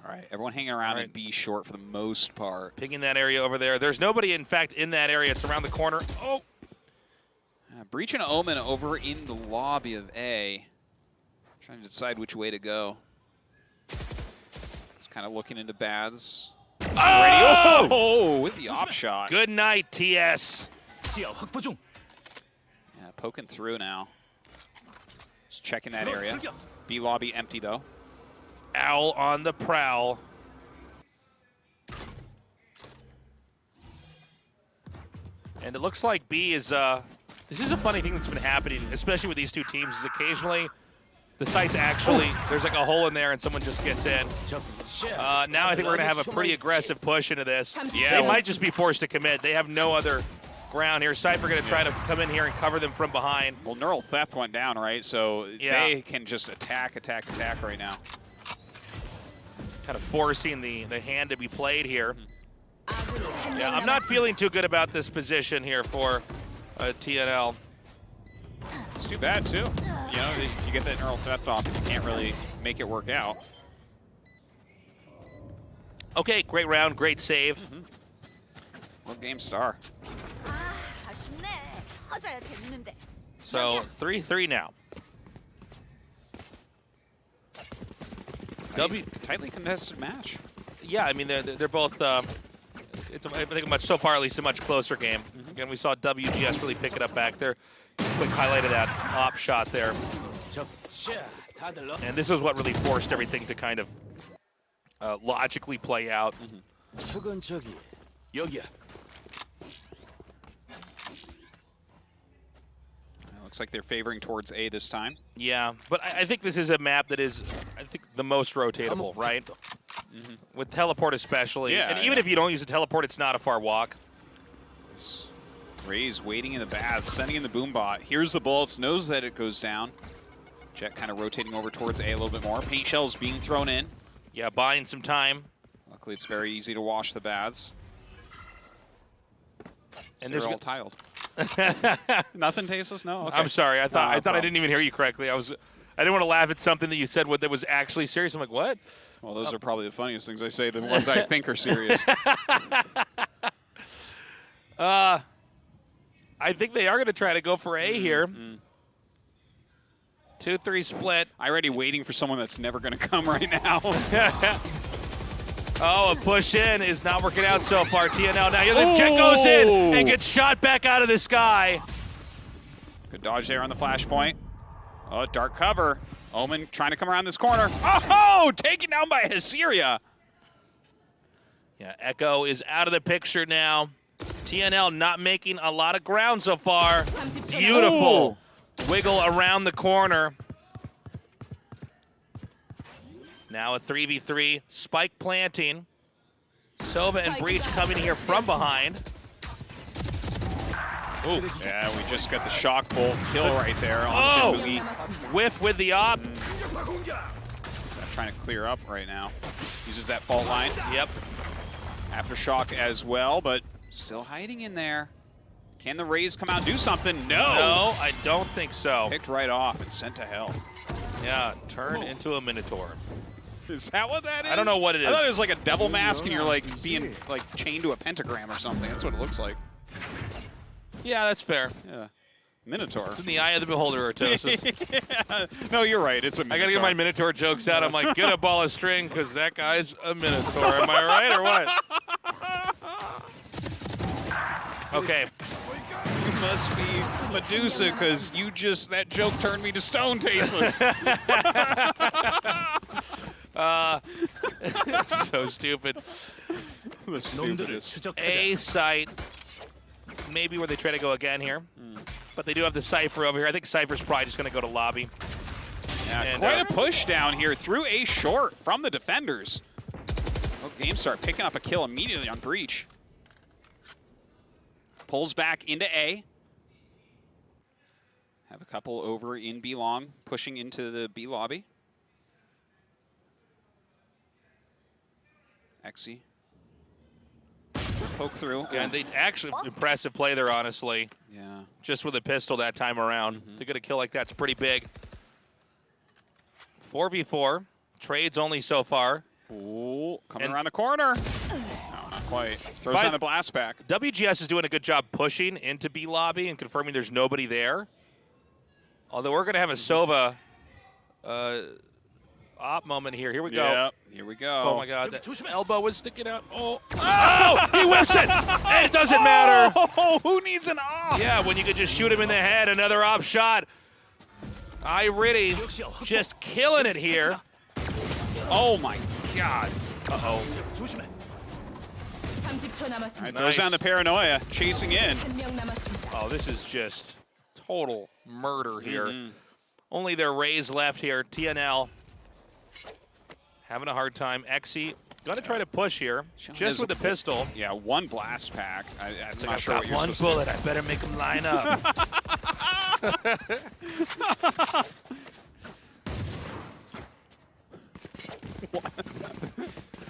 All right, everyone hanging around in B short for the most part. Picking that area over there. There's nobody, in fact, in that area. It's around the corner. Oh! Breach and Omen over in the lobby of A. Trying to decide which way to go. Just kind of looking into baths. Oh! With the op shot. Good night, TS. Yeah, poking through now. Just checking that area. B lobby empty, though. Owl on the prowl. And it looks like B is, this is a funny thing that's been happening, especially with these two teams, is occasionally the site's actually, there's like a hole in there and someone just gets in. Now I think we're going to have a pretty aggressive push into this. Yeah, they might just be forced to commit. They have no other ground here. Cypher going to try to come in here and cover them from behind. Well, Neural Theft went down, right? So they can just attack right now. Kind of forcing the hand to be played here. Yeah, I'm not feeling too good about this position here for TNL. It's too bad, too. You know, if you get that Neural Theft off, you can't really make it work out. Okay, great round, great save. What game star? So 3-3 now. Tightly contested match. Yeah, I mean they're both. It's I think so far at least a much closer game. Again, we saw WGS really pick it up back there. Quick highlight of that op shot there. And this is what really forced everything to kind of logically play out. Looks like they're favoring towards A this time. Yeah, but I think this is a map that is, I think, the most rotatable, right? With teleport especially. Yeah, and even if you don't use a teleport, it's not a far walk. Ray's waiting in the bath, sending in the boom bot. Here's the bullets, knows that it goes down. Jet kind of rotating over towards A a little bit more. Paint shells being thrown in. Yeah, buying some time. Luckily, it's very easy to wash the baths. And they're all tiled. Nothing, Tasteless? No? Okay. I'm sorry. I thought I didn't even hear you correctly. I didn't want to laugh at something that you said that was actually serious. I'm like, what? Well, those are probably the funniest things I say, the ones I think are serious. I think they are going to try to go for A here. 2-3 split. I'm already waiting for someone that's never going to come right now. Oh, a push in is not working out so far. TNL now. The jet goes in and gets shot back out of the sky. Good dodge there on the flashpoint. Oh, dark cover. Omen trying to come around this corner. Oh, taken down by Hysteria. Yeah, Echo is out of the picture now. TNL not making a lot of ground so far. Beautiful wiggle around the corner. Now a 3v3, spike planting. Sova and Breach coming here from behind. Ooh, yeah, we just got the shock bolt kill right there on Jinboogie. Whiff with the op. He's trying to clear up right now. Uses that fault line. Yep. Aftershock as well, but still hiding in there. Can the Rays come out and do something? No! No, I don't think so. Picked right off and sent to hell. Yeah, turn into a Minotaur. Is that what that is? I don't know what it is. I thought it was like a devil mask and you're like being like chained to a pentagram or something. That's what it looks like. Yeah, that's fair. Yeah. Minotaur. It's in the eye of the beholder, Artosis. Yeah. No, you're right. It's a Minotaur. I gotta get my Minotaur jokes out. I'm like, get a ball of string, because that guy's a Minotaur. Am I right or what? Okay. You must be Medusa, because that joke turned me to stone tasteless. So stupid. The stupidest. A site, maybe where they try to go again here. But they do have the Cypher over here. I think Cypher's probably just going to go to lobby. Yeah, And, quite a push down here through A short from the defenders. Oh, GameStar picking up a kill immediately on Breach. Pulls back into A. Have a couple over in B long, pushing into the B lobby. Exy. Poke through. Yeah, and they actually impressive play there, honestly. Yeah. Just with a pistol that time around. To get a kill like that's pretty big. 4v4. Trades only so far. Ooh, coming around the corner. No, not quite. Throws on the blast back. WGS is doing a good job pushing into B lobby and confirming there's nobody there. Although we're going to have a Sova op moment here. Here we go. Yep, here we go. Oh my God, that elbow was sticking out. Oh, he whips it. It doesn't matter. Oh, who needs an op? Yeah, when you could just shoot him in the head, another op shot. Iriddy just killing it here. Oh my God. Uh-oh. All right, throws down the paranoia, chasing in. Oh, this is just total murder here. Only their Rays left here. TNL having a hard time. Exy got to try to push here, just with the pistol. Yeah, one blast pack. I'm Like, not sure what you're one bullet. I better make him line up.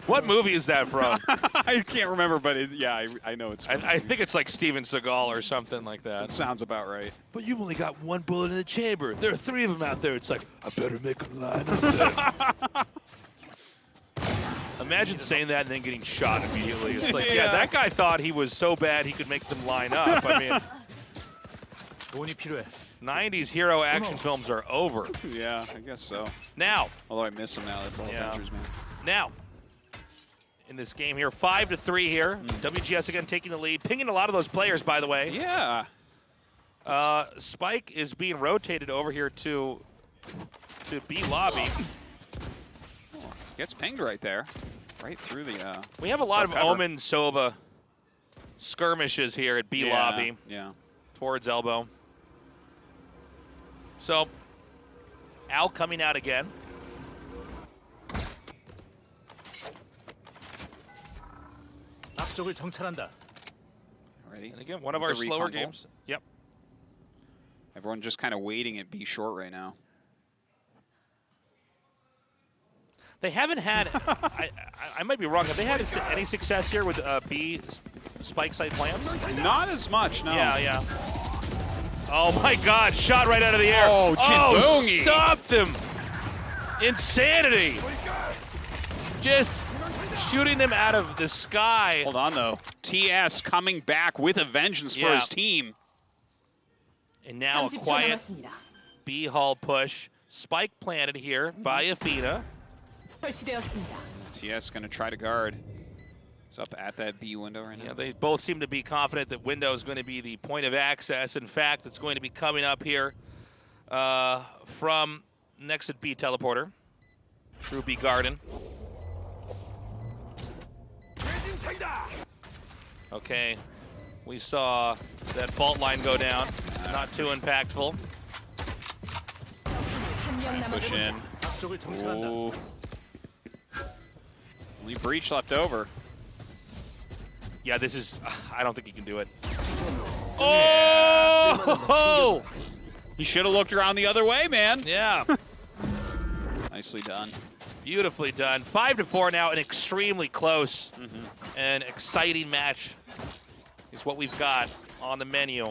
What movie is that from? I can't remember, but yeah, I know it's. I think it's like Steven Seagal or something like that. That sounds about right. But you've only got one bullet in the chamber. There are 3 of them out there. It's like, I better make them line up. Imagine saying that and then getting shot immediately. It's like, yeah, that guy thought he was so bad he could make them line up. I mean, 90s hero action films are over. Yeah, I guess so. Now. Although I miss them now. That's all Avengers, man. Now. In this game here, 5-3 here. WGS again taking the lead, pinging a lot of those players, by the way. Yeah. Spike is being rotated over here to B lobby. Oh, gets pinged right there, right through the. We have a lot of Omen Sova skirmishes here at B lobby. Yeah. Towards elbow. So, Al coming out again. Ready? And again, one of our slower games. Yep. Everyone just kind of waiting at B short right now. They haven't had, I might be wrong, have they had any success here with B spike site plans? Not as much, no. Yeah. Oh my God, shot right out of the air. Oh, Jindongi. Stopped them. Insanity. Just shooting them out of the sky. Hold on, though. TS coming back with a vengeance for his team. And now a quiet B hull push. Spike planted here by Afina. TS going to try to guard. It's up at that B window right now. Yeah, they both seem to be confident that window is going to be the point of access. In fact, it's going to be coming up here from next at B teleporter through B garden. Okay, we saw that fault line go down. Not too impactful. Push in. Ooh. Only Breach left over. Yeah, this is, I don't think he can do it. Oh! He should have looked around the other way, man. Yeah. Nicely done. Beautifully done. 5-4 now, an extremely close and exciting match is what we've got on the menu.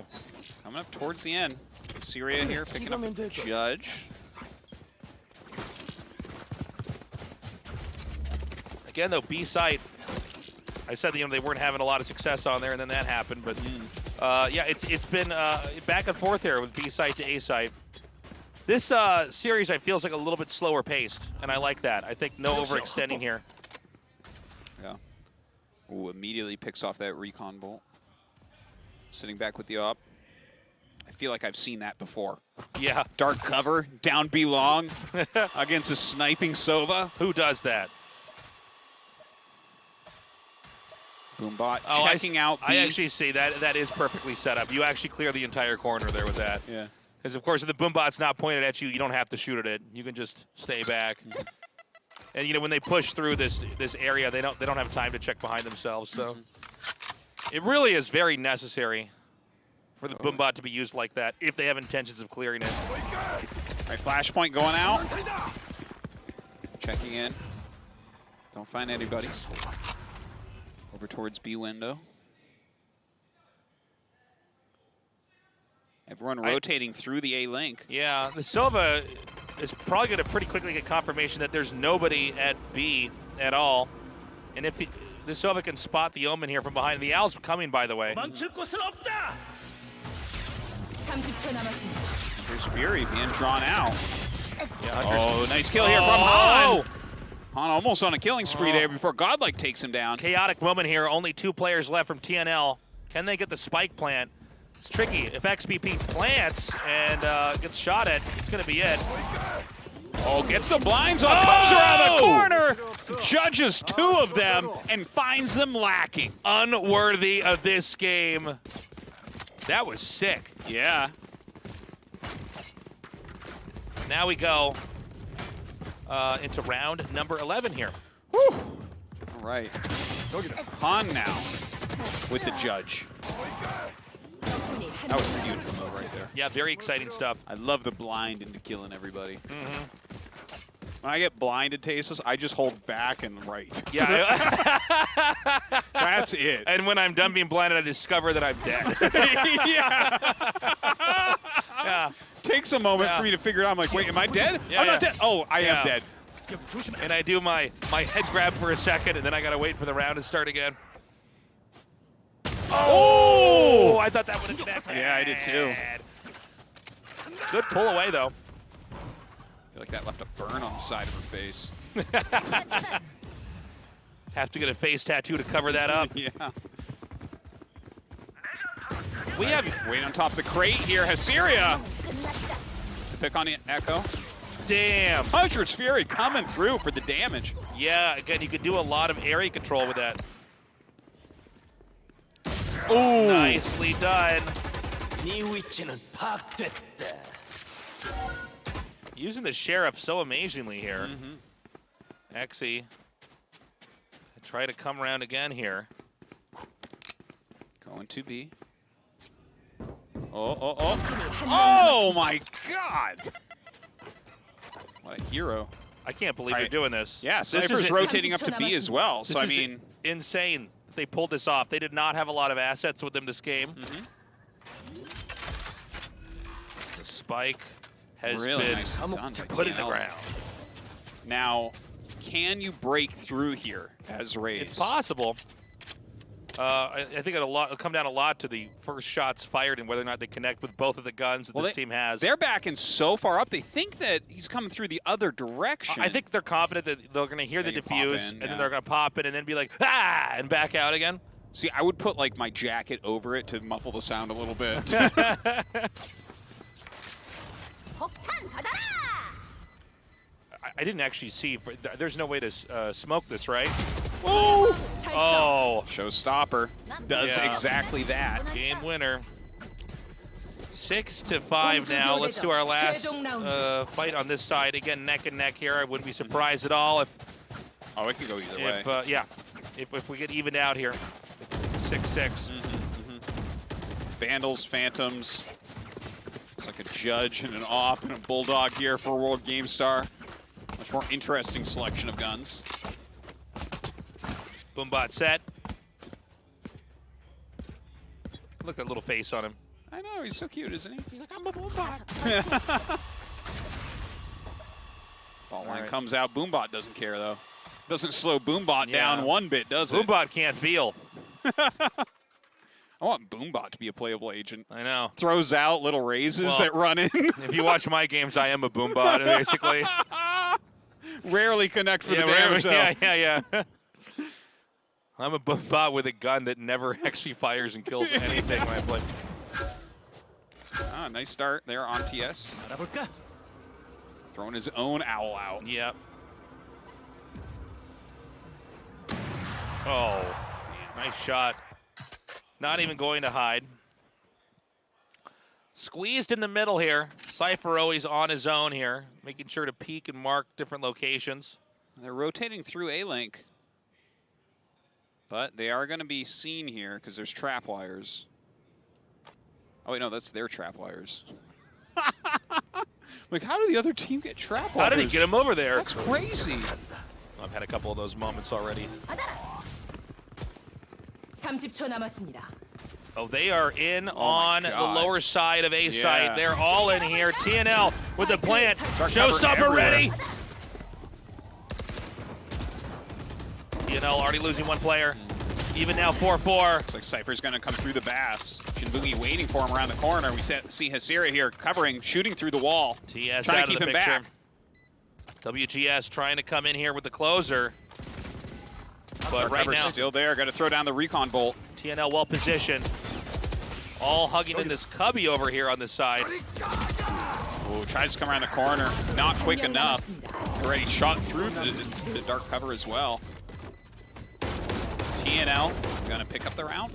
Coming up towards the end. Syria here picking up a Judge. Again, though, B site, I said they weren't having a lot of success on there, and then that happened. But yeah, it's been back and forth here with B site to A site. This series, I feel, is like a little bit slower paced, and I like that. I think no overextending here. Yeah. Ooh, immediately picks off that recon bolt. Sitting back with the op. I feel like I've seen that before. Yeah. Dark cover, down B long against a sniping Sova. Who does that? Boombot Oh, checking out B. I actually see that. That is perfectly set up. You actually clear the entire corner there with that. Yeah. Because, of course, if the Boombot's not pointed at you, you don't have to shoot at it. You can just stay back. And, you know, when they push through this area, they don't have time to check behind themselves. So it really is very necessary for the Boombot to be used like that if they have intentions of clearing it. All right, flashpoint going out. Checking in. Don't find anybody. Over towards B window. Everyone rotating through the A link. Yeah, the Sova is probably going to pretty quickly get confirmation that there's nobody at B at all. And if the Sova can spot the Omen here from behind, the Owl's coming, by the way. There's Fury being drawn out. Yeah, oh, nice kill here from Han. Han almost on a killing spree there before Godlike takes him down. Chaotic moment here. Only 2 players left from TNL. Can they get the spike plant? It's tricky. If XPP plants and gets shot at, it's going to be it. Oh, gets the blinds up, comes around the corner, judges 2 of them, and finds them lacking. Unworthy of this game. That was sick. Yeah. Now we go into round number 11 here. Woo! All right. Han now with the Judge. That was a beautiful move right there. Yeah, very exciting stuff. I love the blind into killing everybody. When I get blinded, Tasteless, I just hold back and right. Yeah. That's it. And when I'm done being blinded, I discover that I'm dead. Yeah. Takes a moment for me to figure it out. I'm like, wait, am I dead? Yeah, I'm not dead. Oh, I am dead. And I do my head grab for a second, and then I got to wait for the round to start again. Oh! I thought that would have connected. Yeah, I did too. Good pull away, though. I feel like that left a burn on the side of her face. Have to get a face tattoo to cover that up. Yeah. We have wait on top of the crate here. Hysteria. It's a pick on the Echo. Damn. 100's Fury coming through for the damage. Yeah, again, you can do a lot of area control with that. Ooh. Nicely done. Using the Sheriff so amazingly here. Exy. Try to come around again here. Going to B. Oh my God! What a hero. I can't believe they're doing this. Yeah, Cypher's rotating up to B as well, so I This is mean... insane. They pulled this off. They did not have a lot of assets with them this game. The spike has really been nice done put in the ground. Now, can you break through here as Raze? It's possible. I think it'll come down a lot to the first shots fired and whether or not they connect with both of the guns that this team has. They're backing so far up, they think that he's coming through the other direction. I think they're confident that they're going to hear the defuse, and then they're going to pop it and then be like, ah, and back out again. See, I would put like my jacket over it to muffle the sound a little bit. I didn't actually see. There's no way to smoke this, right? Ooh! Oh. Showstopper does exactly that. Game winner. 6-5 now. Let's do our last fight on this side. Again, neck and neck here. I wouldn't be surprised at all if... Oh, it could go either way. Yeah. If we get evened out here. 6-6. Vandals, Phantoms. It's like a Judge and an Op and a Bulldog here for World GameStar. Much More interesting selection of guns. Boombot set. Look at that little face on him. I know, he's so cute, isn't he? He's like, I'm a Boombot. Ball line comes out. Boombot doesn't care, though. Doesn't slow Boombot down one bit, does it? Boombot can't feel. I want Boombot to be a playable agent. I know. Throws out little raises that run in. If you watch my games, I am a Boombot, basically. Rarely connect for the damage, though. Yeah. I'm a Boombot with a gun that never actually fires and kills anything when I play. Ah, nice start there on TS. Throwing his own owl out. Yep. Oh, nice shot. Not even going to hide. Squeezed in the middle here. Cypher always on his own here, making sure to peek and mark different locations. They're rotating through A-Link. But they are going to be seen here because there's trap wires. Oh, wait, no, that's their trap wires. Like, how did the other team get trap wires? How did he get him over there? That's crazy. I've had a couple of those moments already. 30초 남았습니다. Oh, they are in on the lower side of A site. They're all in here. TNL with the plant. Showstopper ready. TNL already losing one player. Even now 4-4. Looks like Cypher's going to come through the baths. Shinbungi waiting for him around the corner. We see Hasira here covering, shooting through the wall. TS trying out to keep of the him picture. back. WGS trying to come in here with the closer. But right now, still there. Got to throw down the recon bolt. TNL well positioned. All hugging in this cubby over here on this side. Oh, tries to come around the corner. Not quick enough. Already shot through the dark cover as well. TNL going to pick up the round.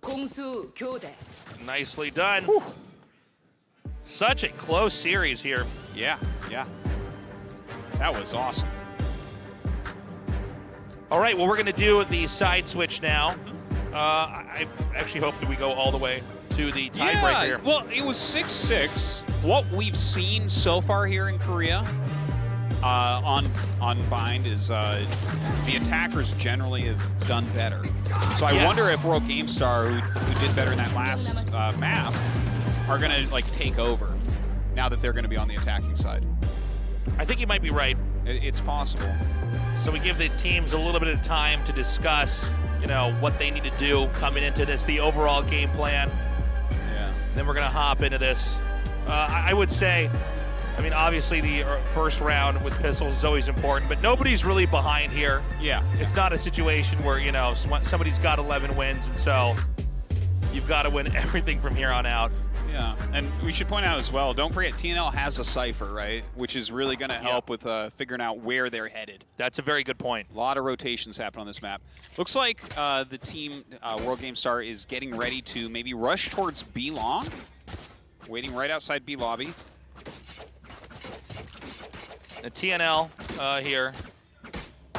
공수 교대. Nicely done. Whew. Such a close series here. Yeah. That was awesome. All right, well, we're going to do the side switch now. I actually hope that we go all the way to the tiebreaker here. Well, it was 6-6. What we've seen so far here in Korea on Bind is the attackers generally have done better. So I wonder if World GameStar, who did better in that last map, are going to like take over now that they're going to be on the attacking side. I think you might be right. It's possible. So we give the teams a little bit of time to discuss, you know, what they need to do coming into this, the overall game plan. Yeah. Then we're going to hop into this. I would say, I mean, obviously the first round with pistols is always important, but nobody's really behind here. Yeah. It's not a situation where, you know, somebody's got 11 wins, and so you've got to win everything from here on out. Yeah, and we should point out as well, don't forget TNL has a Cypher, right? Which is really going to help with figuring out where they're headed. That's a very good point. A lot of rotations happen on this map. Looks like the team, World GameStar, is getting ready to maybe rush towards B long. Waiting right outside B lobby. The TNL here,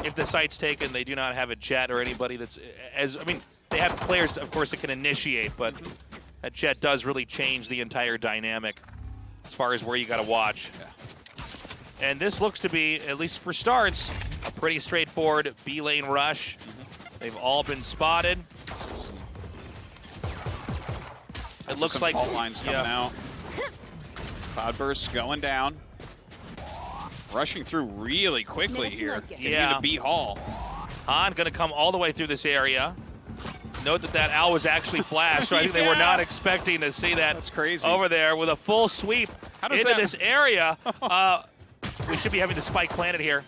if the site's taken, they do not have a Jet or anybody that's I mean, they have players, of course, that can initiate, but that Jet does really change the entire dynamic as far as where you got to watch. Yeah. And this looks to be, at least for starts, a pretty straightforward B lane rush. They've all been spotted. It looks like fault lines coming out. Cloudburst going down. Rushing through really quickly here. Getting into B hall. Han going to come all the way through this area. Note that owl was actually flashed, so I think they were not expecting to see that. That's crazy. Over there with a full sweep into this area. We should be having the spike planted here.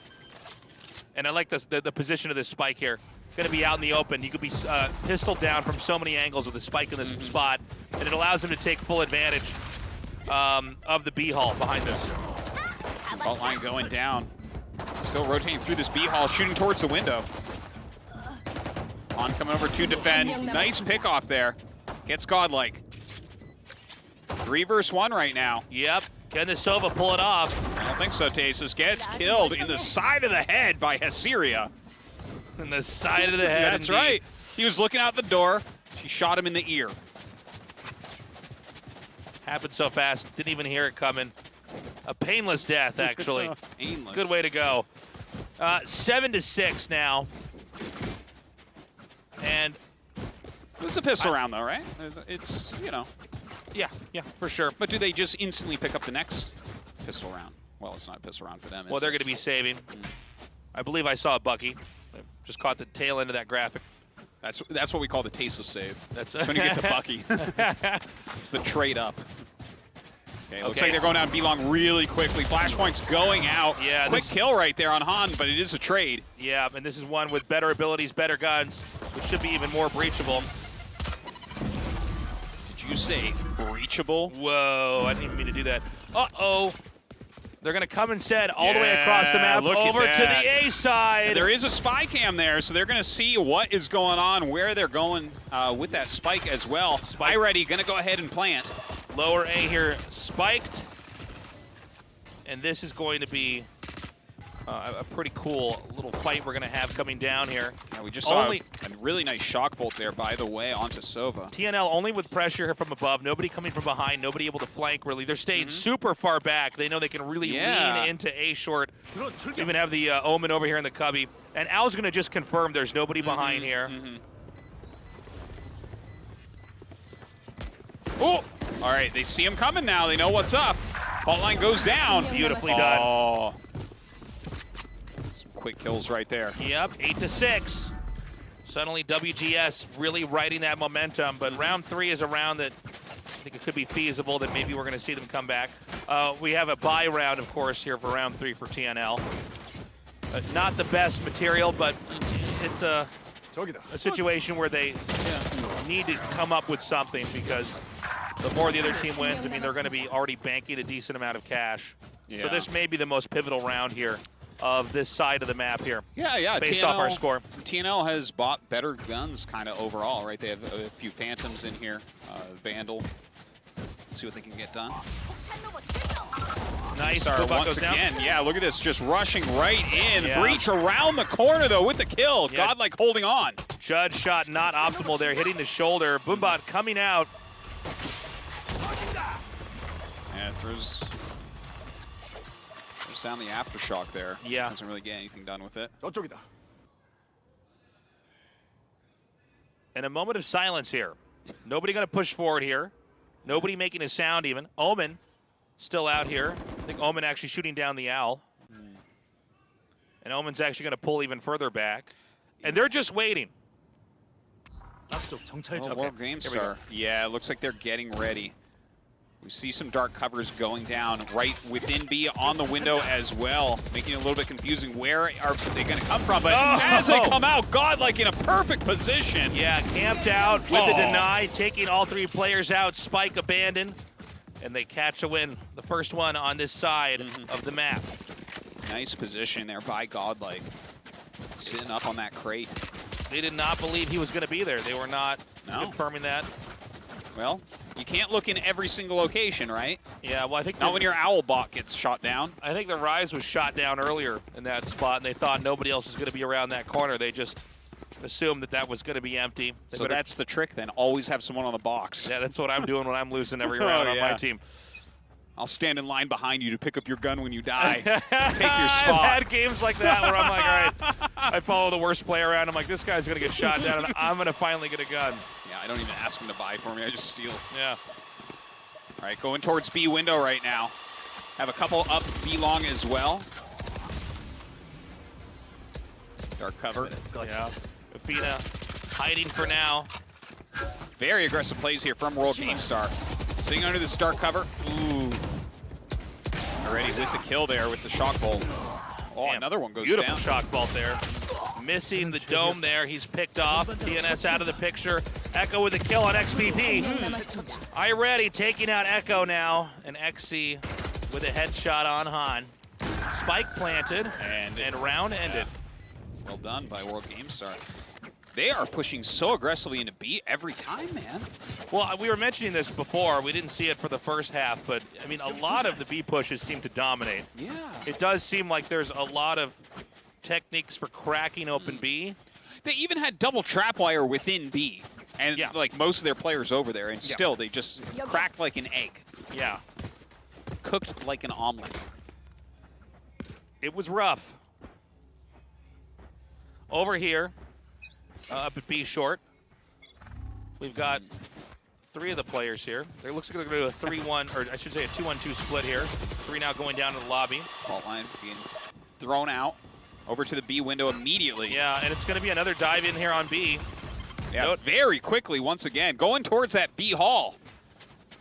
And I like the position of this spike here. Going to be out in the open. You could be pistoled down from so many angles with a spike in this spot, and it allows them to take full advantage of the B hall behind this. Fault line going down. Still rotating through this B hall, shooting towards the window. On coming over to defend. Nice pick off there. Gets godlike. 3 versus 1 right now. Yep. Can the Sova pull it off? I don't think so, Tasis. Gets killed in the side of the head by Hasiria. In the side of the head. That's right. He was looking out the door. She shot him in the ear. Happened so fast. Didn't even hear it coming. A painless death, actually. Painless. Good way to go. 7-6 now. And It's a pistol round, though, right? It's, you know. yeah, for sure. But do they just instantly pick up the next pistol round? Well, it's not a pistol round for them. Well, they're going to be saving. I believe I saw a Bucky. I just caught the tail end of that graphic. That's what we call the tasteless save. That's when you get to Bucky. It's the trade up. Okay, looks like they're going down B-Long really quickly. Flashpoint's going out. Yeah, quick kill right there on Han, but it is a trade. Yeah, and this is one with better abilities, better guns, which should be even more breachable. Did you say breachable? Whoa, I didn't even mean to do that. Uh-oh. They're going to come instead all the way across the map over to the A side. There is a spy cam there, so they're going to see what is going on, where they're going with that spike as well. Spy ready, going to go ahead and plant. Lower A here spiked. And this is going to be a pretty cool little fight we're going to have coming down here. Yeah, we just saw a really nice shock bolt there, by the way, onto Sova. TNL only with pressure here from above. Nobody coming from behind. Nobody able to flank, really. They're staying super far back. They know they can really lean into A short. Even have the Omen over here in the cubby. And Al's going to just confirm there's nobody behind here. Oh! All right, they see him coming now. They know what's up. Fault line goes down. Beautifully done. Some quick kills right there. Yep, 8-6. Suddenly WGS really riding that momentum, but round 3 is a round that I think it could be feasible that maybe we're going to see them come back. We have a bye round, of course, here for round 3 for TNL. Not the best material, but it's a situation where they need to come up with something, because the more the other team wins, I mean, they're going to be already banking a decent amount of cash. So this may be the most pivotal round here of this side of the map here. Yeah. Based off our score. TNL has bought better guns kind of overall, right? They have a few Phantoms in here, Vandal. Let's see what they can get done. Nice. Once again, yeah, look at this, just rushing right in. Breach around the corner, though, with the kill. Godlike holding on. Judge shot not optimal there, hitting the shoulder. Boombot coming out. Yeah, throws down the aftershock there. Yeah. Doesn't really get anything done with it. And a moment of silence here. Nobody going to push forward here. Nobody making a sound even. Omen still out here. I think Omen actually shooting down the Owl. And Omen's actually going to pull even further back. And they're just waiting. War Game Star. Yeah, it looks like they're getting ready. We see some dark covers going down right within B on the window as well, making it a little bit confusing. Where are they going to come from? But as they come out, Godlike in a perfect position. Yeah, camped out with the deny, taking all 3 players out. Spike abandoned, and they catch a win. The first one on this side of the map. Nice position there by Godlike, sitting up on that crate. They did not believe he was going to be there. They were not confirming that. Well, you can't look in every single location, right? Yeah, well, I think not when your Owl bot gets shot down. I think the Rise was shot down earlier in that spot, and they thought nobody else was going to be around that corner. They just assumed that was going to be empty. So that's the trick then. Always have someone on the box. Yeah, that's what I'm doing when I'm losing every round on my team. I'll stand in line behind you to pick up your gun when you die. Take your spot. I've had games like that where I'm like, all right, I follow the worst player around. I'm like, this guy's going to get shot down, and I'm going to finally get a gun. Yeah, I don't even ask him to buy for me. I just steal. Yeah. All right, going towards B window right now. Have a couple up B long as well. Dark cover. Yeah. Afina hiding for now. Very aggressive plays here from World Game Star. Sitting under this dark cover. Ooh. Already with the kill there with the shock bolt. Oh, damn, another one goes down. Beautiful shock bolt there. Missing the dome there. He's picked off. DNS out of the picture. Echo with a kill on XPP. iReady taking out Echo now. And XC with a headshot on Han. Spike planted. And round ended. Well done by World Game Star. They are pushing so aggressively into B every time, man. Well, we were mentioning this before. We didn't see it for the first half, but, I mean, a lot of the B pushes seem to dominate. Yeah. It does seem like there's a lot of techniques for cracking open B. They even had double trapwire within B. And, like, most of their players over there, and still they just cracked like an egg. Yeah. cooked like an omelet. It was rough. Over here, up at B short, we've got 3 of the players here. It looks like they're going to do a 3-1, or I should say a 2-1-2 split here. 3 now going down to the lobby. Fault line being thrown out over to the B window immediately. Yeah, and it's going to be another dive in here on B. Yeah, Note. very quickly once again, going towards that B hall.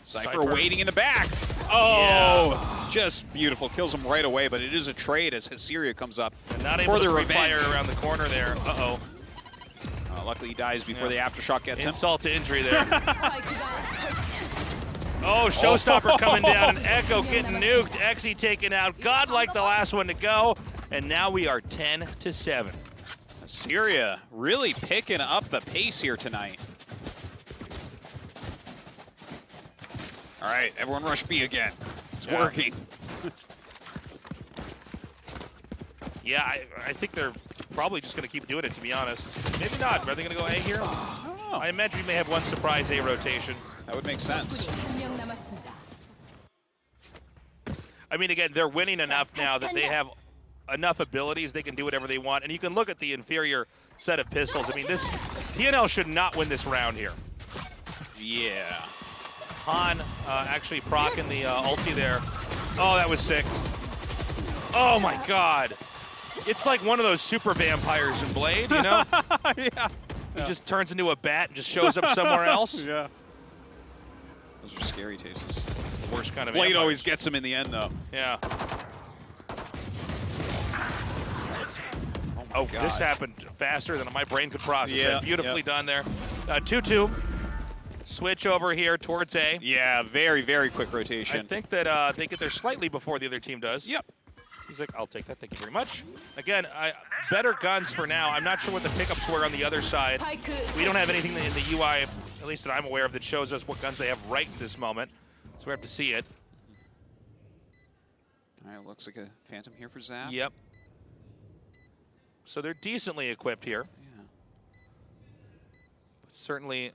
Cypher waiting in the back. Oh, yeah. Just beautiful. Kills him right away, but it is a trade as Hysteria comes up. And not able for to the fire revenge. around the corner there. Uh-oh. Luckily he dies before the aftershock gets him. Insult to injury there. Oh, Showstopper coming down, and Echo getting nuked. Exy taken out. God like the last one to go. And now we are 10-7. Syria really picking up the pace here tonight. All right, everyone rush B again. It's working. Yeah, I think they're probably just going to keep doing it, to be honest. Maybe not. Are they going to go A here? I imagine we may have one surprise A rotation. That would make sense. I mean, again, they're winning enough now that they have enough abilities. They can do whatever they want. And you can look at the inferior set of pistols. I mean, this TNL should not win this round here. Yeah. Han actually procking the ulti there. Oh, that was sick. Oh, my God. It's like one of those super vampires in Blade, you know? Yeah. He just turns into a bat and just shows up somewhere else. Yeah. Those are scary tastes. Worst kind of Blade vampires. always gets him in the end, though. Yeah. Oh, this happened faster than my brain could process. Yeah, Beautifully done there. 2-2. Switch over here towards A. Yeah, very, very quick rotation. I think that they get there slightly before the other team does. Yep. He's like, I'll take that. Thank you very much. Again, better guns for now. I'm not sure what the pickups were on the other side. We don't have anything in the UI, at least that I'm aware of, that shows us what guns they have right this moment. So we have to see it. All right, looks like a Phantom here for Zap. Yep. So they're decently equipped here. Yeah. But certainly,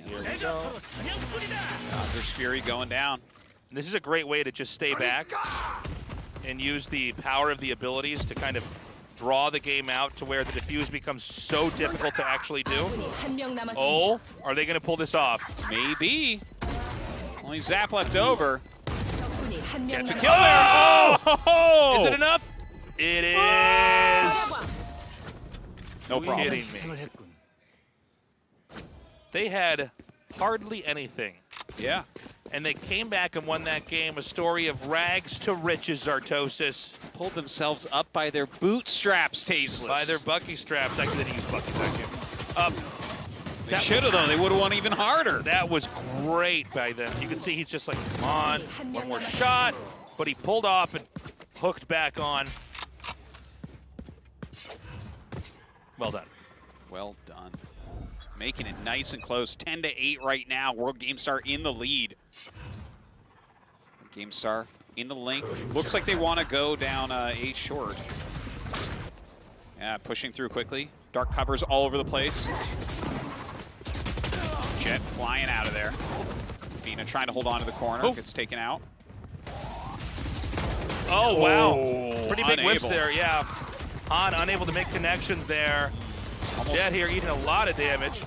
Here we go. There's Fury going down. this is a great way to just stay back and use the power of the abilities to kind of draw the game out to where the defuse becomes so difficult to actually do. Oh, are they going to pull this off? Maybe. Only Zap left over. Gets a kill Oh! there. Oh! Is it enough? It is. No problem. Kidding me. They had hardly anything. Yeah. And they came back and won that game. A story of rags to riches, Artosis. Pulled themselves up by their bootstraps, Tasteless. By their Bucky straps. Actually, they didn't use Bucky's that game. They should have, though. They would have won even harder. That was great by them. You can see he's just like, come on, one more shot. But he pulled off and hooked back on. Well done. Well done. Making it nice and close. 10-8 right now. World GameStar in the lead. GameStar in the link. Looks like they want to go down A short. Yeah, pushing through quickly. Dark covers all over the place. Jet flying out of there. Vina trying to hold on to the corner. Gets taken out. Oh, wow. Oh, Pretty big whips unable. there, yeah. Han unable to make connections there. Almost. Jet here eating a lot of damage.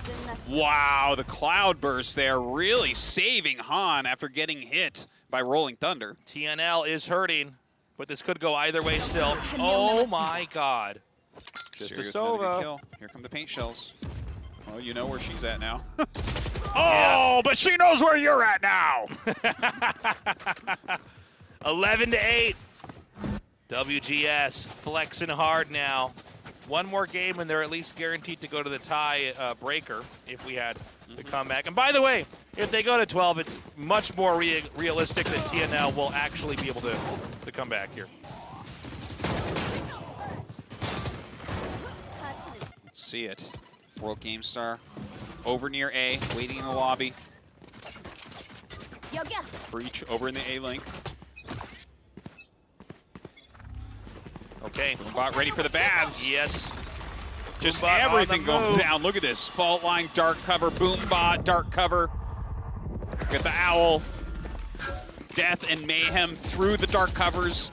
Wow, the cloud burst there really saving Han after getting hit by Rolling Thunder. TNL is hurting, but this could go either way still. Oh my God. Just a Serious, another good Sova. kill. Here come the paint shells. Well, you know where she's at now. Oh, but she knows where you're at now. 11-8. WGS flexing hard now. One more game and they're at least guaranteed to go to the tie breaker if we had the comeback. And by the way, if they go to 12, it's much more realistic that TNL will actually be able to come back here. Let's see it. World GameStar over near A, waiting in the lobby. Breach over in the A link. Okay. Boombot ready for the baths. Yes. Just Boombot everything on the going move. down. Look at this. Fault line, dark cover, Boombot, dark cover. Get the owl. death and mayhem through the dark covers.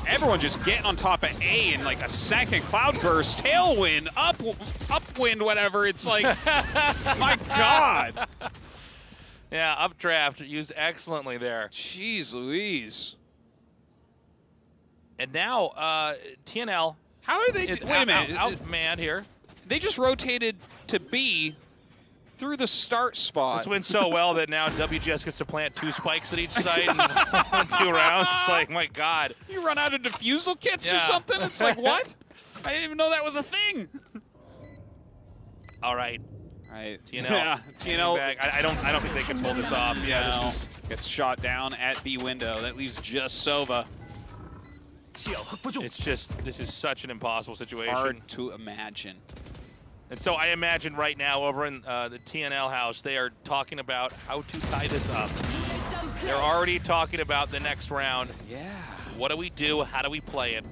Everyone just getting on top of A in like a second. Cloudburst, tailwind, upwind, whatever. It's like, my God. Yeah, updraft used excellently there. Jeez Louise. And now TNL How are they? is Wait a minute. outmanned here. They just rotated to B through the start spot. This went so well that now WGS gets to plant 2 spikes at each site in 2 rounds. It's like, my God. You run out of defusal kits or Yeah. something? It's like, what? I didn't even know that was a thing. All right. All right. TNL. Yeah, TNL. I don't think they can pull this off. Yeah, No. this is, Gets shot down at B window. That leaves just Sova. it's just, this is such an impossible situation. Hard to imagine. And so I imagine right now over in the TNL house, they are talking about how to tie this up. They're already talking about the next round. Yeah. What do we do? How do we play it?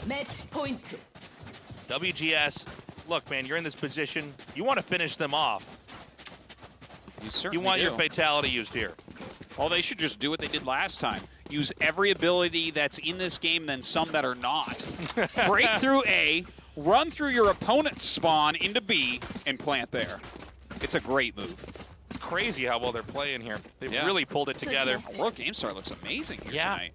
매치 포인트. WGS, look, man, you're in this position. You want to finish them off. You certainly You want do. your fatality used here. Well, they should just do what they did last time. Use every ability that's in this game, then some that are not. Break through A, run through your opponent's spawn into B, and plant there. It's a great move. It's crazy how well they're playing here. They've Yeah. really pulled it together. World Game Star looks amazing here Yeah. tonight.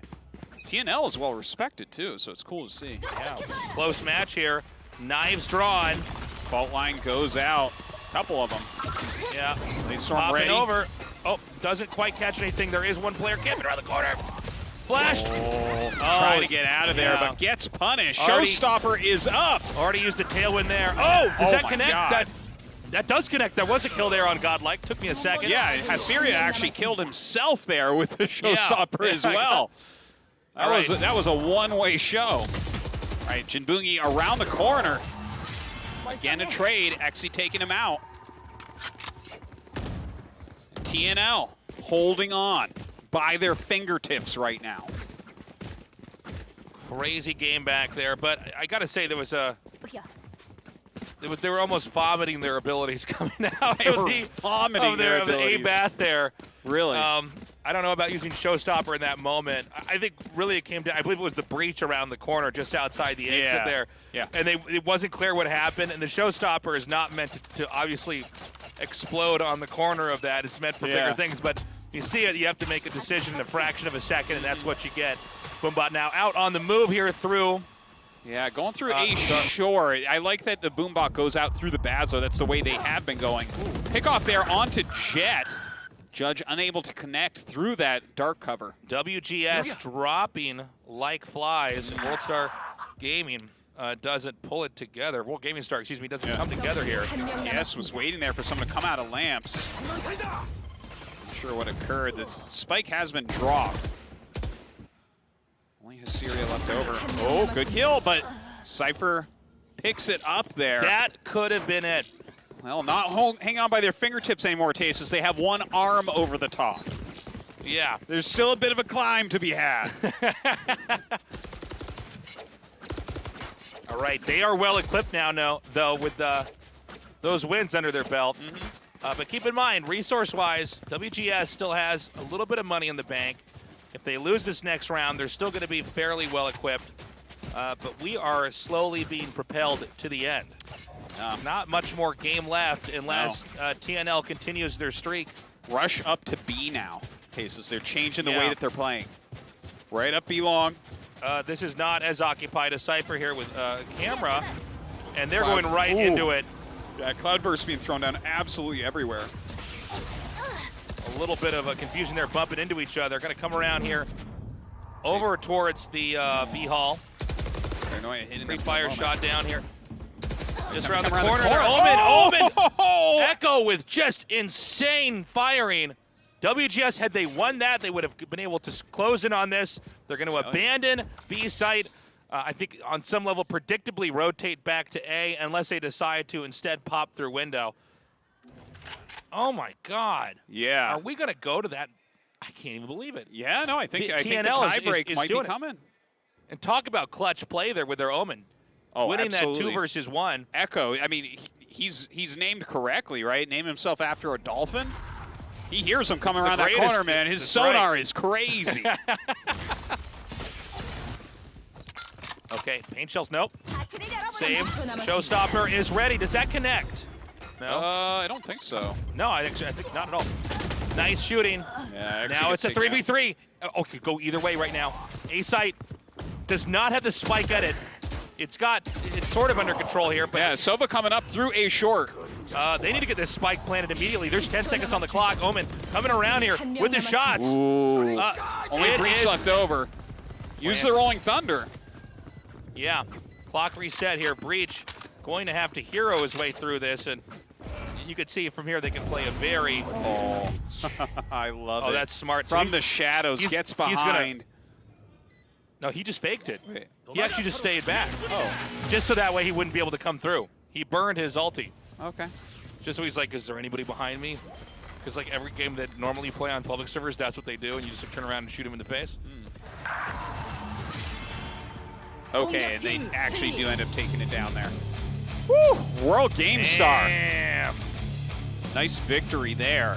TNL is well respected too, so it's cool to see. Yeah. Close match here. Knives drawn. Fault line goes out. Couple of them. Yeah. They storm Popping ready. over. Oh, doesn't quite catch anything. There is one player camping around the corner. Flash. Trying to get out of there, yeah. but gets punished. Already- Showstopper is up. Already used the tailwind there. Oh, does Oh that my connect? God. That does connect. There was a kill there on Godlike. Took me a second. Yeah, Hasiria actually killed himself there with the Showstopper as well. That was a one-way show. All right, Jinbungi around the corner. Again a trade. Exi taking him out. TNL holding on by their fingertips right now. Crazy game back there, but I got to say there was a. They were almost vomiting their abilities coming out They were of vomiting their of the abilities. A-Bath there. Really? I don't know about using Showstopper in that moment. I think really it came down, I believe it was the breach around the corner just outside the exit Yeah. there. Yeah. And it wasn't clear what happened, and the Showstopper is not meant to obviously explode on the corner of that. It's meant for Yeah. bigger things, but you see it, you have to make a decision in a fraction of a second, and that's what you get. Boombot now out on the move here through. Yeah, going through A, sure. I like that the Boombot goes out through the Bazo. That's the way they have been going. Pick off there onto Jet. Judge unable to connect through that dark cover. WGS dropping like flies. World Star Gaming doesn't pull it together. World Gaming Star, excuse me, doesn't come together here. Yes, was waiting there for someone to come out of lamps. Not sure what occurred. The spike has been dropped. Only Hasiria left over. Oh, good kill, but Cypher picks it up there. That could have been it. Well, not hanging on by their fingertips anymore, Tasis. They have one arm over the top. Yeah. There's still a bit of a climb to be had. All right, they are well equipped now, though, with those wins under their belt. But keep in mind, resource-wise, WGS still has a little bit of money in the bank. If they lose this next round, they're still going to be fairly well equipped. But we are slowly being propelled to the end. Not much more game left unless TNL continues their streak. Rush up to B now, Tasis. They're changing the Yeah. way that they're playing. Right up B long. This is not as occupied as Cypher here with camera, and they're Cloud- going right Ooh. into it. Yeah, Cloudburst being thrown down absolutely everywhere. A little bit of a confusion there, bumping into each other. Going to come around here over towards the B hall. Pre-fire shot down here. Just around the corner. Omen! Echo with just insane firing. WGS, had they won that, they would have been able to close in on this. They're going to abandon B site. I think on some level predictably rotate back to A unless they decide to instead pop through window. Oh my God. Yeah. Are we going to go to that? I can't even believe it. Yeah, no, I think the TNL tiebreak is might be doing it. coming. And talk about clutch play there with their Omen. Oh, winning absolutely. that 2 versus 1. Echo, I mean, he's named correctly, right? Name himself after a dolphin. He hears him coming around that greatest- corner, man. His that's sonar right. is crazy. Okay, paint shells, nope. Save. 30초 남았습니다. Showstopper is ready. Does that connect? No. I don't think so. No, I think not at all. Nice shooting. Yeah, Now it's a taken out. 3v3. Okay, go either way right now. A-site does not have the spike at it. It's sort of under control here, but Yeah, Sova coming up through A short. they need to get this spike planted immediately. There's 10 seconds on the clock. Omen coming around here with the shots. Ooh. Only It Breach is- left over. Use the Rolling Thunder. Yeah, clock reset here. Breach going to have to hero his way through this, and you could see from here they can play a very... Oh, I love it. Oh, that's smart. So From he's- the shadows, he's- gets he's gonna- behind. No, he just faked it. Wait. He actually just stayed back. Oh, Just so that way he wouldn't be able to come through. He burned his ulti. okay. Just so he's like, is there anybody behind me? Because like every game that normally you play on public servers, that's what they do, and you just turn around and shoot him in the face. Okay, and they actually do end up taking it down there. Woo! World Game Star. Damn. Nice victory there.